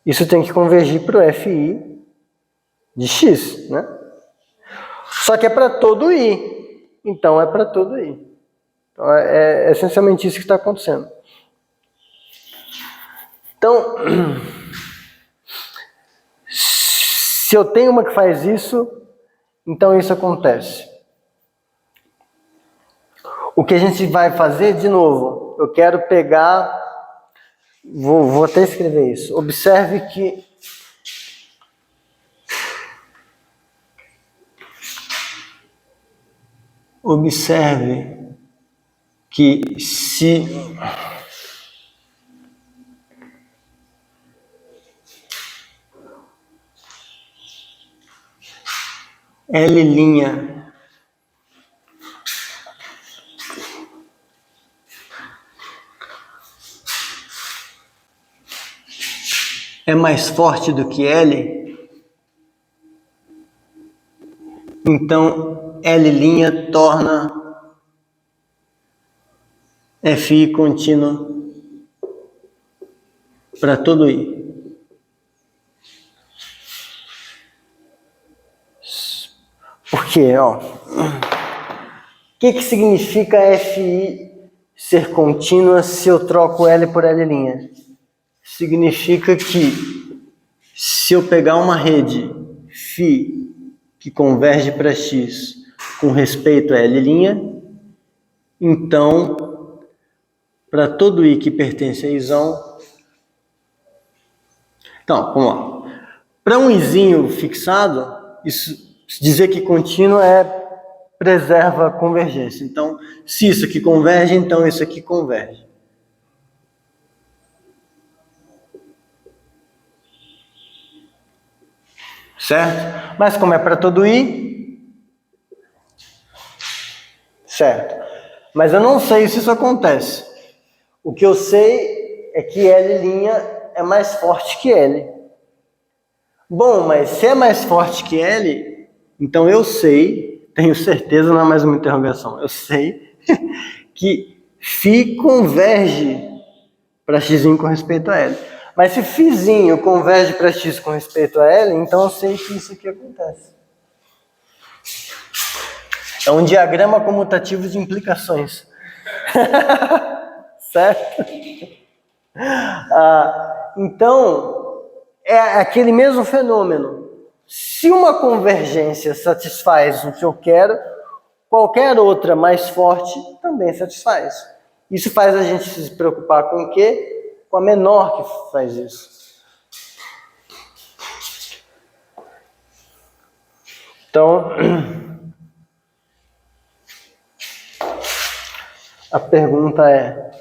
S1: isso tem que convergir para o FI de x, né? Só que é para todo I, então é para todo I. Então é essencialmente isso que está acontecendo. Então, se eu tenho uma que faz isso, então isso acontece. O que a gente vai fazer, de novo, eu quero pegar, vou até escrever isso. Observe que se L' é mais forte do que L, então L' torna FI contínuo para todo I. Por quê? O que significa FI ser contínua se eu troco L por L'? Significa que se eu pegar uma rede φ que converge para x com respeito a L', então, para todo I que pertence a Izão... Então, vamos lá. Para um Izinho fixado, dizer que contínuo preserva a convergência. Então, se isso aqui converge, então isso aqui converge. Certo? Mas como é para todo I, certo? Mas eu não sei se isso acontece. O que eu sei é que L' é mais forte que L. Bom, mas se é mais forte que L, então eu sei, tenho certeza, não é mais uma interrogação, eu sei que φ converge para x com respeito a L. Mas se φ converge para x com respeito a L, então eu sei que isso aqui acontece. É um diagrama comutativo de implicações. Certo? Então, é aquele mesmo fenômeno. Se uma convergência satisfaz o que eu quero, qualquer outra mais forte também satisfaz. Isso faz a gente se preocupar com o quê? Com a menor que faz isso. Então, a pergunta é: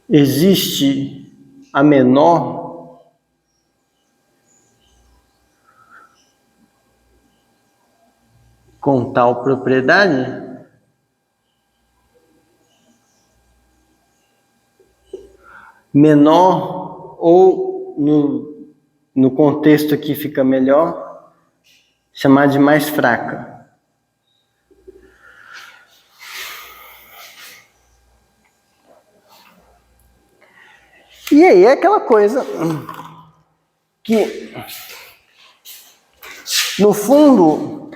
S1: existe a menor com tal propriedade? Menor, ou no contexto aqui fica melhor, chamar de mais fraca. E aí é aquela coisa que, no fundo,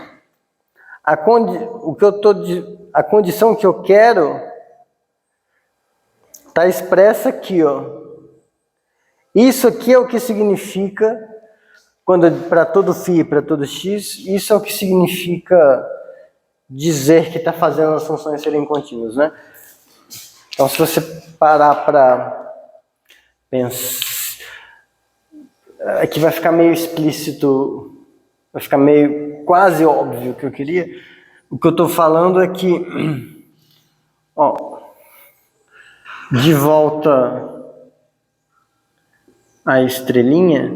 S1: a condição que eu quero está expressa aqui, ó. Isso aqui é o que significa, quando para todo φ e para todo x, isso é o que significa dizer que está fazendo as funções serem contínuas, né? Então, se você parar para pensar, aqui vai ficar meio explícito, vai ficar meio quase óbvio o que eu queria. O que eu estou falando é que, ó, de volta a estrelinha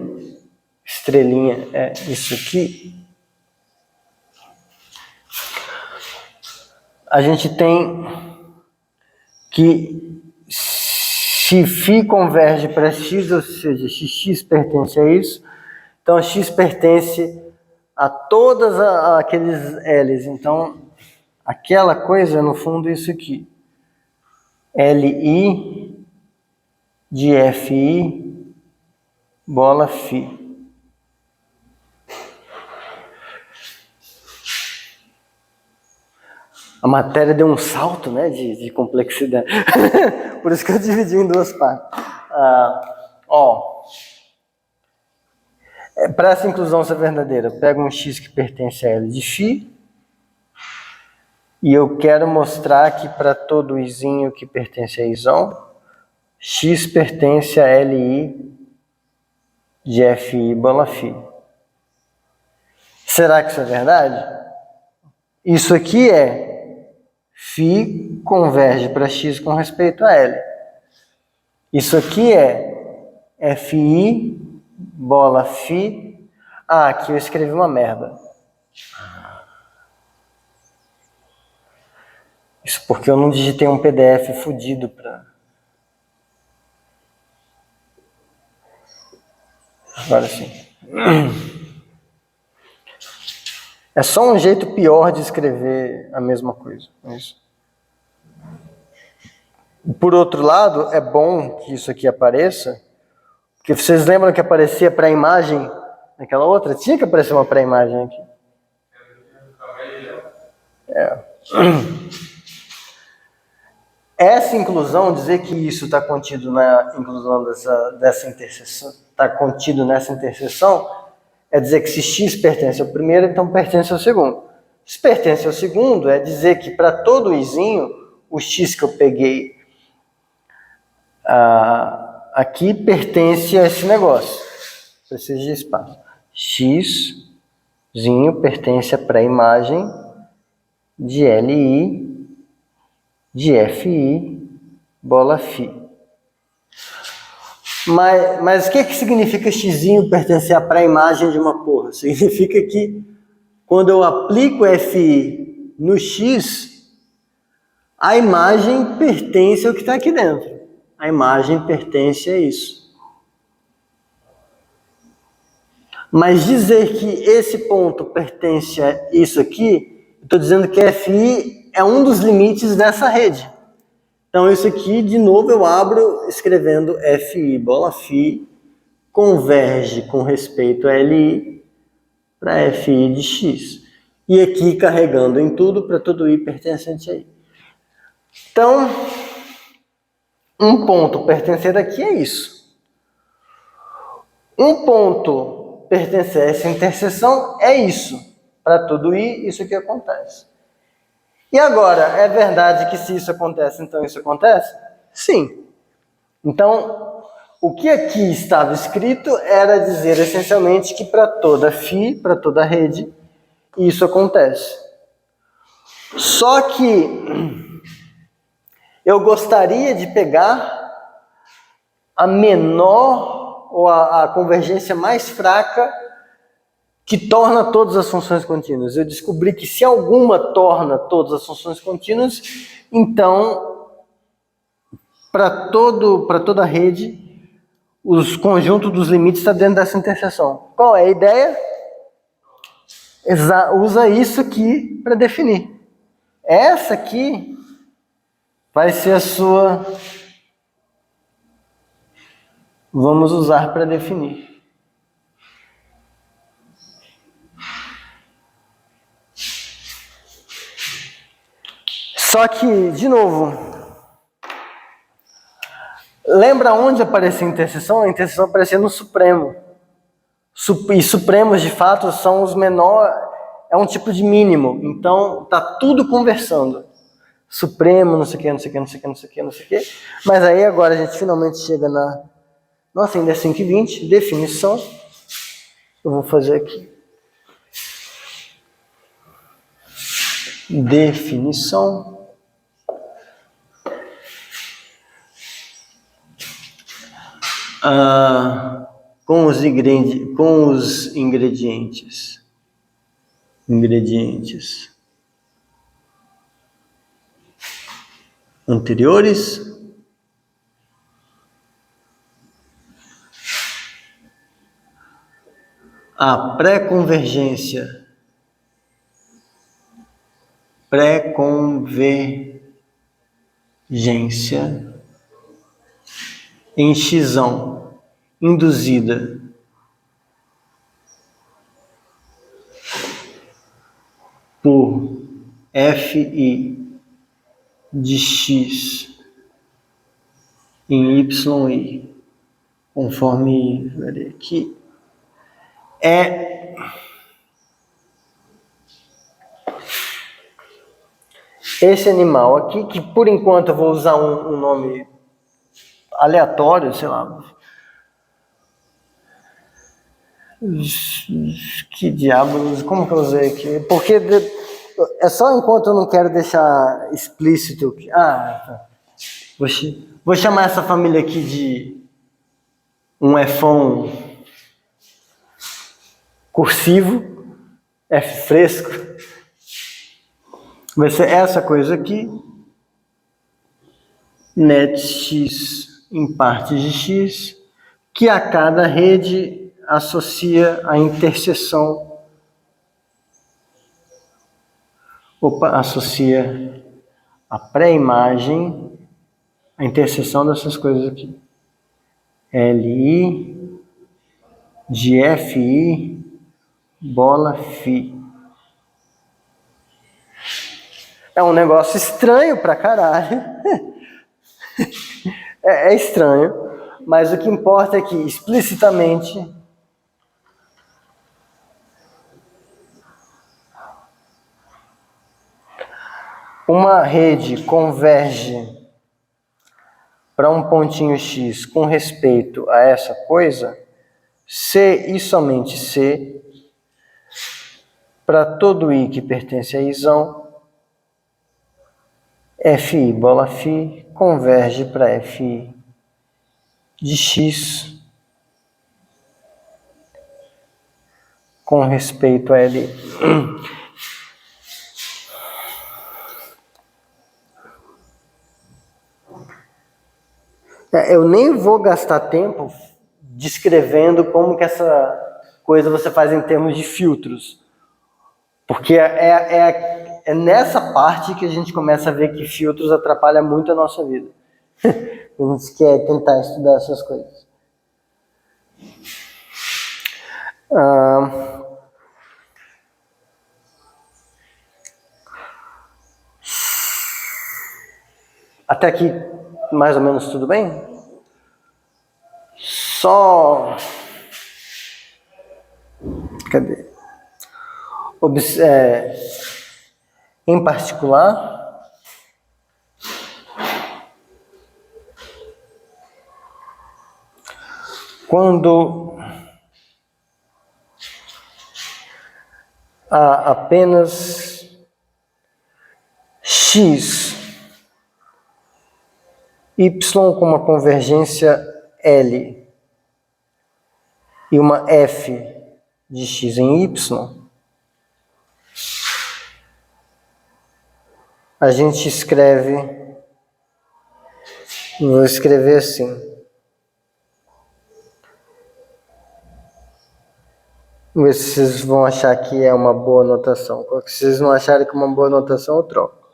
S1: é isso aqui, a gente tem que se φ converge para x, ou seja, x pertence a isso, então x pertence a todas aqueles L's, então aquela coisa, no fundo, isso aqui, Li de Fi bola φ. A matéria deu um salto, né, de complexidade. Por isso que eu dividi em duas partes. Para essa inclusão ser verdadeira, eu pego um x que pertence a L de φ, e eu quero mostrar que para todo izinho que pertence a izão, x pertence a Li de Fi bola φ. Será que isso é verdade? Isso aqui é φ converge para x com respeito a L. Isso aqui é Fi bola φ. Aqui eu escrevi uma merda. Isso porque eu não digitei um PDF fudido para... Agora sim. É só um jeito pior de escrever a mesma coisa. Isso. Por outro lado, é bom que isso aqui apareça, porque vocês lembram que aparecia pré-imagem naquela outra? Tinha que aparecer uma pré-imagem aqui. Essa inclusão, dizer que isso está contido na inclusão dessa interseção, está contido nessa interseção, é dizer que se x pertence ao primeiro, então pertence ao segundo. Se pertence ao segundo, é dizer que para todo izinho, o x que eu peguei aqui pertence a esse negócio. Precisa de espaço. Xzinho pertence à pré-imagem de Li de Fi bola φ. Mas o que significa xzinho pertencer à pré-imagem de uma porra? Significa que quando eu aplico Fi no X, a imagem pertence ao que está aqui dentro. A imagem pertence a isso. Mas dizer que esse ponto pertence a isso aqui, estou dizendo que FI é um dos limites dessa rede. Então isso aqui, de novo, eu abro escrevendo FI, bola φ, converge com respeito a LI para FI de X. E aqui carregando em tudo para todo I pertencente a I. Então, um ponto pertencer aqui é isso. Um ponto pertencer a essa interseção é isso. Para todo I, isso aqui acontece. E agora, é verdade que se isso acontece, então isso acontece? Sim. Então, o que aqui estava escrito era dizer essencialmente que para toda φ, para toda rede, isso acontece. Só que eu gostaria de pegar a menor ou a convergência mais fraca que torna todas as funções contínuas. Eu descobri que se alguma torna todas as funções contínuas, então, para toda a rede, os conjuntos dos limites está dentro dessa interseção. Qual é a ideia? Usa isso aqui para definir. Essa aqui vai ser a sua... Vamos usar para definir. Só que, de novo, lembra onde aparecia a interseção? A interseção aparecia no supremo. E supremos, de fato, são os menores, é um tipo de mínimo. Então, está tudo conversando. Supremo, não sei o que, não sei o que, não sei o que, não sei o que, não sei o que. Mas aí agora a gente finalmente chega na... Nossa, ainda é 5h20, definição. Eu vou fazer aqui. Definição. Com os ingredientes. Anteriores. A pré-convergência. Em xão induzida por FI de X em YI, conforme verei aqui, é esse animal aqui, que por enquanto eu vou usar um nome aleatório, sei lá. Que diabos, como que eu usei aqui? Porque é só enquanto eu não quero deixar explícito que... tá. Vou chamar essa família aqui de um Fão cursivo, F fresco. Vai ser essa coisa aqui. Net X em partes de X, que a cada rede associa a interseção, associa a pré-imagem, a interseção dessas coisas aqui. LI de FI, bola φ. É um negócio estranho pra caralho. É estranho, mas o que importa é que explicitamente uma rede converge para um pontinho X com respeito a essa coisa, C e somente C, para todo I que pertence a Izão, FI bola φ converge para FI de X com respeito a L. Eu nem vou gastar tempo descrevendo como que essa coisa você faz em termos de filtros. Porque é nessa parte que a gente começa a ver que filtros atrapalham muito a nossa vida. A gente quer tentar estudar essas coisas. Até aqui, mais ou menos tudo bem? Só... Cadê? Em particular, quando há apenas x, y com uma convergência L e uma f de x em y, a gente escreve, vou escrever assim, vamos ver se vocês vão achar que é uma boa notação. Se vocês não acharem que é uma boa notação, eu troco.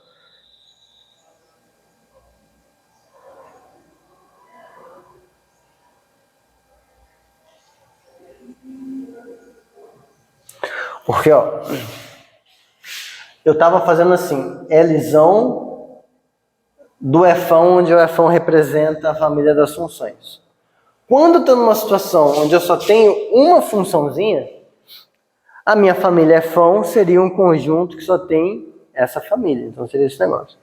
S1: Porque, ó, eu estava fazendo assim, Lzão do Fão, onde o Fão representa a família das funções. Quando eu estou numa situação onde eu só tenho uma funçãozinha, a minha família Fão seria um conjunto que só tem essa família. Então seria esse negócio.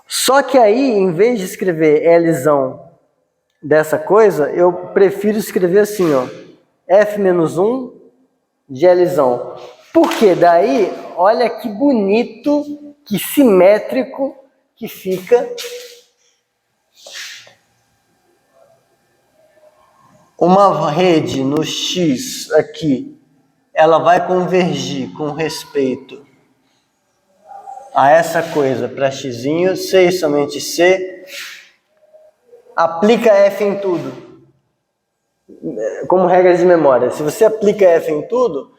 S1: Só que aí, em vez de escrever Lzão dessa coisa, eu prefiro escrever assim, ó, F-1 de Lzão. Porque daí, olha que bonito, que simétrico que fica uma rede no X aqui, ela vai convergir com respeito a essa coisa para x, C e somente C, aplica F em tudo. Como regra de memória, se você aplica F em tudo,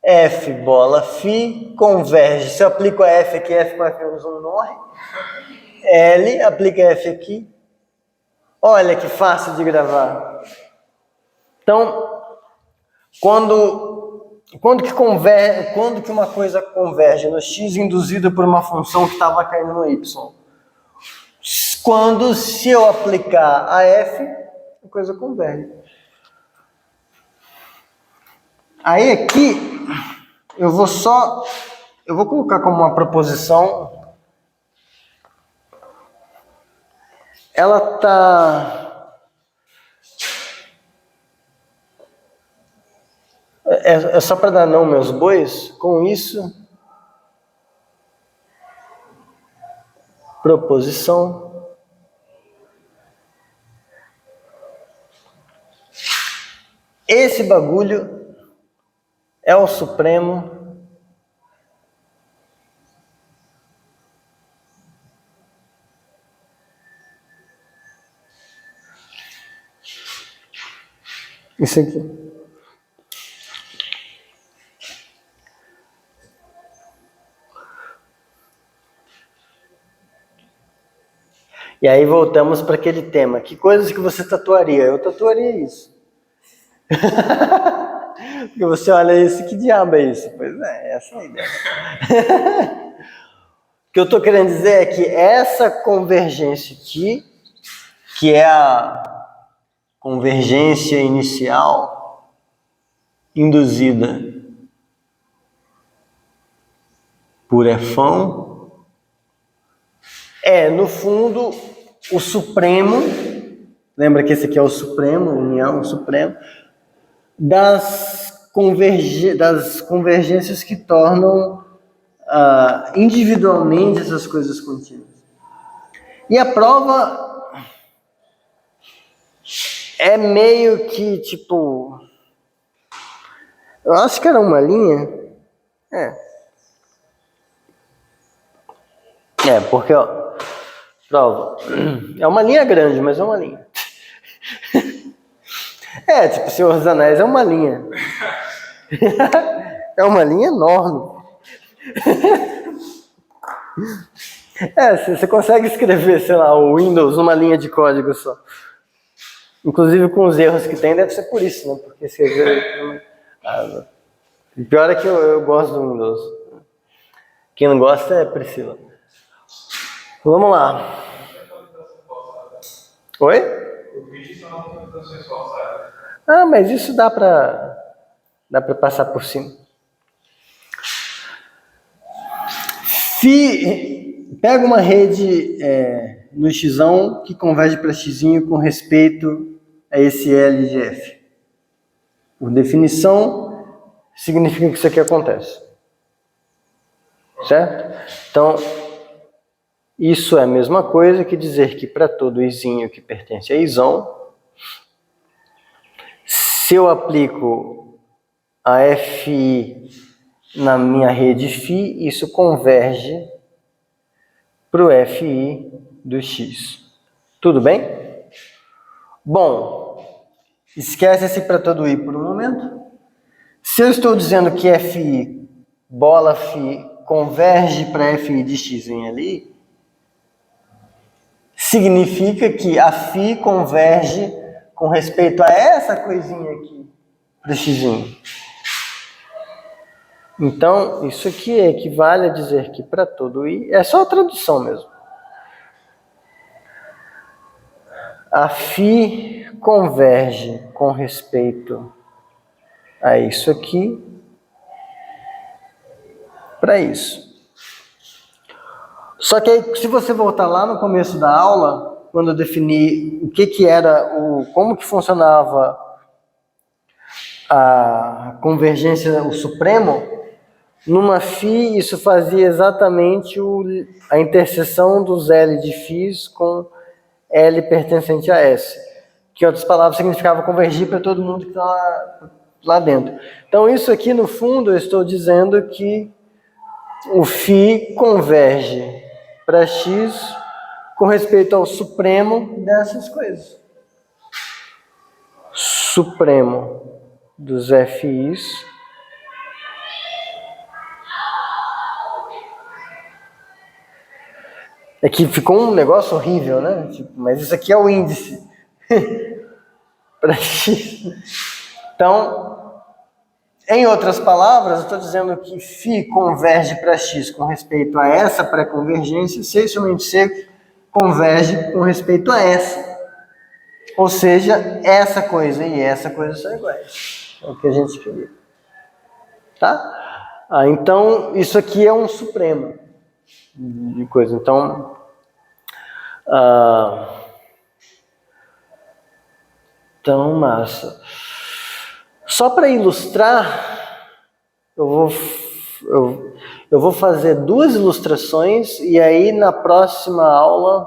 S1: F bola Φ converge. Se eu aplico a F aqui, F com F1 morre. L, aplica F aqui. Olha que fácil de gravar. Então, quando que uma coisa converge no X induzido por uma função que estava caindo no Y? Quando, se eu aplicar a F, a coisa converge. Aí aqui, eu vou colocar como uma proposição. Ela tá... É só para dar não meus bois. Com isso, proposição. Esse bagulho é o supremo isso aqui. E aí voltamos para aquele tema. Que coisas que você tatuaria? Eu tatuaria isso. Porque você olha isso, que diabo é isso? Pois é, essa é a ideia. O que eu estou querendo dizer é que essa convergência aqui, que é a convergência inicial induzida por Fão, é, no fundo, o supremo, lembra que esse aqui é o supremo, união, o supremo, das convergências que tornam individualmente essas coisas contínuas. E a prova é meio que, tipo, eu acho que era uma linha, porque, ó, Prova. É uma linha grande, mas é uma linha. É, tipo, Senhor dos Anéis é uma linha. É uma linha enorme. Você consegue escrever, sei lá, o Windows numa linha de código só. Inclusive com os erros que tem, deve ser por isso, né? Porque escrever... O pior é que eu gosto do Windows. Quem não gosta é Priscila. Vamos lá. Oi?
S2: O vídeo são atualizações forçadas.
S1: Ah, mas isso dá pra passar por cima. Pega uma rede no xão que converge para x com respeito a esse L de F. Por definição, significa que isso aqui acontece. Certo? Então, isso é a mesma coisa que dizer que para todo izinho que pertence a isão, se eu aplico a FI na minha rede φ, isso converge para o FI do x. Tudo bem? Bom, esquece esse para todo i por um momento. Se eu estou dizendo que FI, bola φ, converge para FI de x em ali, significa que a φ converge com respeito a essa coisinha aqui para o x. Então, isso aqui equivale a dizer que para todo i, é só a tradução mesmo. A φ converge com respeito a isso aqui para isso. Só que aí, se você voltar lá no começo da aula, quando eu defini o que era como que funcionava a convergência, o supremo, numa φ isso fazia exatamente a interseção dos L de φ com L pertencente a S, que em outras palavras significava convergir para todo mundo que está lá dentro. Então isso aqui no fundo eu estou dizendo que o φ converge para x com respeito ao supremo dessas coisas. Supremo dos FIs é que ficou um negócio horrível, né? Mas isso aqui é o índice para x. Então, em outras palavras, eu estou dizendo que φ converge para x com respeito a essa pré-convergência, se isso somente C converge com respeito a essa. Ou seja, essa coisa e essa coisa são iguais. É o que a gente queria. Tá? Então, isso aqui é um supremo de coisa. Então, massa. Só para ilustrar, eu vou fazer 2 ilustrações e aí na próxima aula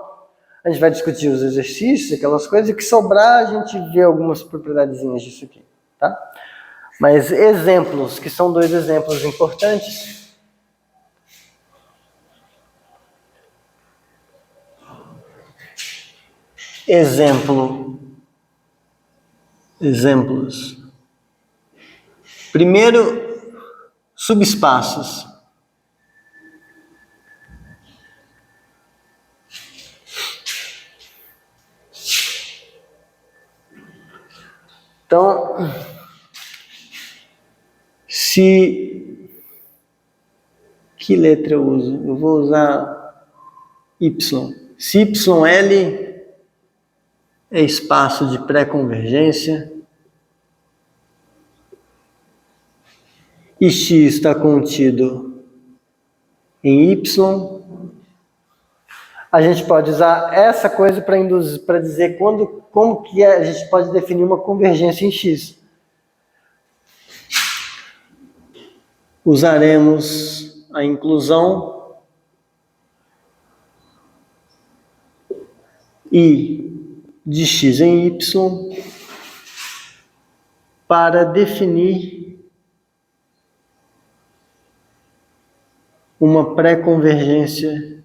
S1: a gente vai discutir os exercícios, aquelas coisas, e que sobrar a gente vê algumas propriedadezinhas disso aqui, tá? Mas exemplos, que são 2 exemplos importantes. Exemplos. Primeiro, subespaços. Então, que letra eu uso? Eu vou usar Y. Se YL é espaço de pré-convergência e X está contido em Y, a gente pode usar essa coisa para dizer como que a gente pode definir uma convergência em X. Usaremos a inclusão I de X em Y para definir uma pré-convergência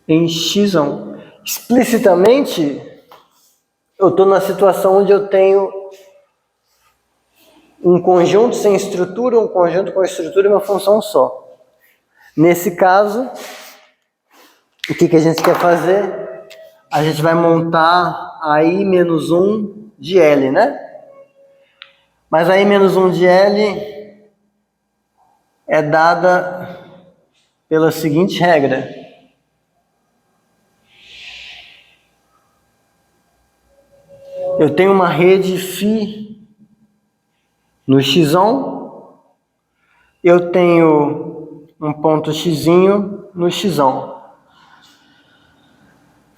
S1: em x1. Explicitamente, eu estou na situação onde eu tenho um conjunto sem estrutura, um conjunto com estrutura e uma função só. Nesse caso, o que a gente quer fazer? A gente vai montar a I-1 de L, né? Mas a I-1 de L é dada pela seguinte regra. Eu tenho uma rede φ no x1, eu tenho um ponto x no x1.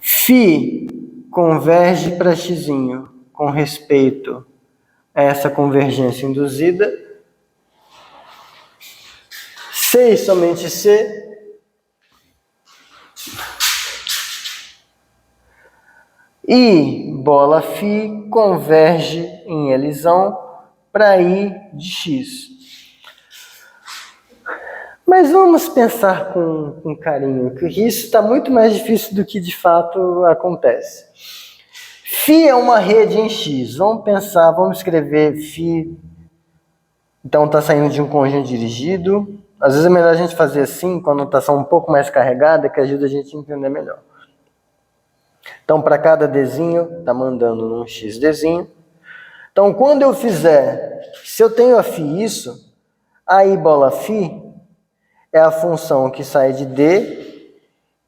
S1: Φ converge para x com respeito a essa convergência induzida. C e somente C e bola φ converge em Lzão para I de x. Mas vamos pensar com carinho, que isso está muito mais difícil do que de fato acontece. Φ é uma rede em x. Vamos pensar, vamos escrever φ. Então está saindo de um conjunto dirigido. Às vezes é melhor a gente fazer assim, com a notação um pouco mais carregada, que ajuda a gente a entender melhor. Então, para cada Dzinho, está mandando num x Dzinho. Então, quando eu fizer, se eu tenho a φ isso, a I bola φ é a função que sai de D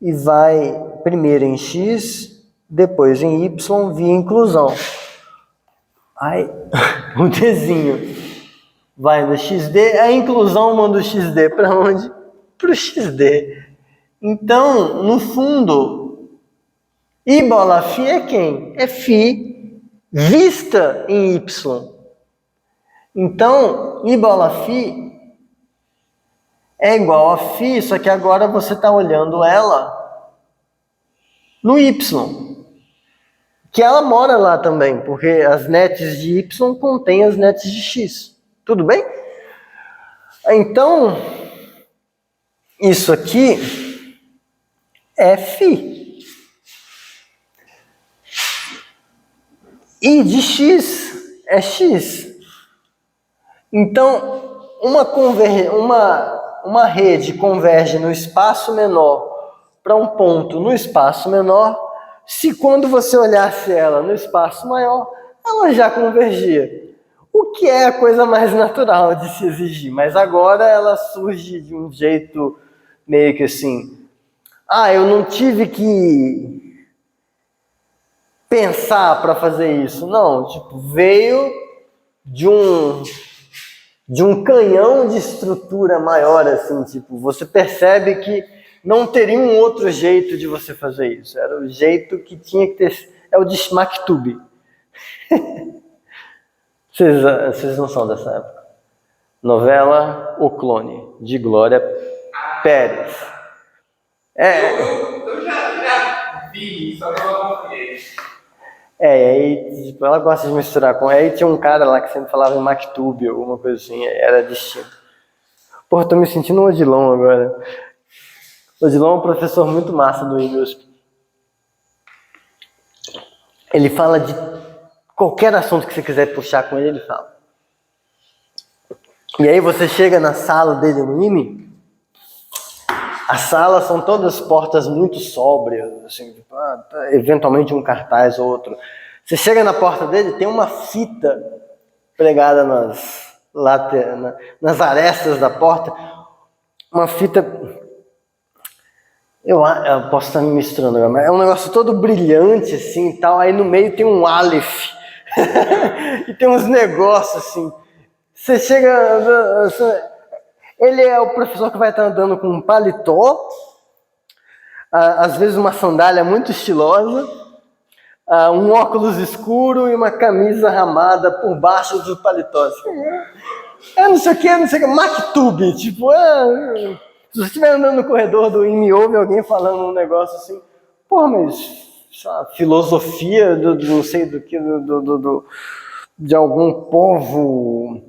S1: e vai primeiro em x, depois em y, via inclusão. Aí, o Dzinho vai no xd, a inclusão manda o xd para onde? Para o xd. Então, no fundo, I bola φ é quem? É φ vista em y. Então, I bola φ é igual a φ, só que agora você está olhando ela no y. Que ela mora lá também, porque as nets de y contêm as nets de x. Tudo bem? Então, isso aqui é φ. I de x é x. Então, uma rede converge no espaço menor para um ponto no espaço menor, se quando você olhasse ela no espaço maior, ela já convergia. O que é a coisa mais natural de se exigir, mas agora ela surge de um jeito meio que assim, eu não tive que pensar para fazer isso. Não, veio de um canhão de estrutura maior, assim, você percebe que não teria um outro jeito de você fazer isso. Era o jeito que tinha que ter, é o de Maktub. Vocês não são dessa época. Novela O Clone, de Glória Pérez.
S2: Eu já vi, só que eu não confiei.
S1: Aí, ela gosta de misturar com... Aí tinha um cara lá que sempre falava em Maktub, alguma coisa assim, era distinto. Porra, tô me sentindo um Odilon agora. O Odilon é um professor muito massa do IMUSP. Ele fala de qualquer assunto que você quiser puxar com ele, ele fala. E aí você chega na sala dele no IME, as salas são todas portas muito sóbrias, assim, eventualmente um cartaz ou outro. Você chega na porta dele, tem uma fita pregada nas arestas da porta, uma fita, eu posso estar me misturando agora, mas é um negócio todo brilhante assim e tal, aí no meio tem um Aleph, e tem uns negócios assim, você chega... Ele é o professor que vai estar andando com um paletó, às vezes uma sandália muito estilosa, um óculos escuro e uma camisa ramada por baixo do paletó. Assim. Não sei o que, Maktub. Se você estiver andando no corredor do IME, ouve alguém falando um negócio assim, mas filosofia não sei do que, de algum povo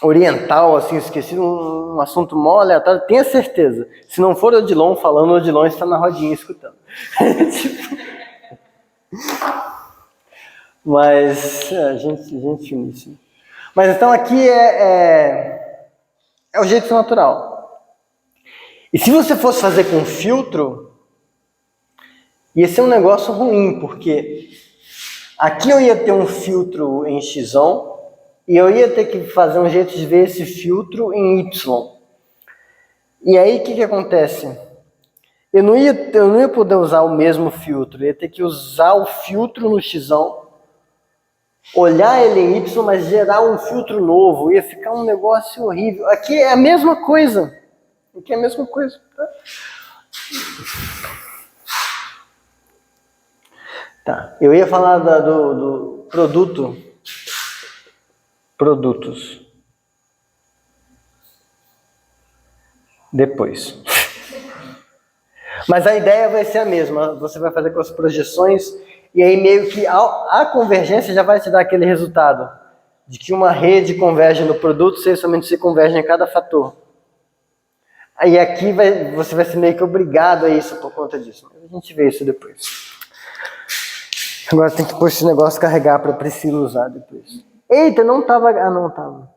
S1: oriental, assim, esqueci um assunto mó aleatório, tenha certeza. Se não for Odilon falando, o Odilon está na rodinha escutando. Mas, gente finíssima. Mas então aqui é o jeito natural. E se você fosse fazer com filtro, ia ser um negócio ruim, porque aqui eu ia ter um filtro em Y e eu ia ter que fazer um jeito de ver esse filtro em Y. E aí o que acontece? Eu não ia poder usar o mesmo filtro, eu ia ter que usar o filtro no X, olhar ele em Y, mas gerar um filtro novo, ia ficar um negócio horrível. Aqui é a mesma coisa. Aqui é a mesma coisa. Tá, eu ia falar do produto. Produtos. Depois. Mas a ideia vai ser a mesma. Você vai fazer com as projeções e aí meio que a convergência já vai te dar aquele resultado de que uma rede converge no produto, somente se converge em cada fator. Aí aqui você vai ser meio que obrigado a isso por conta disso. Mas a gente vê isso depois. Agora tem que pôr esse negócio carregar para Priscila usar depois. Eita, não estava. Ah, não estava.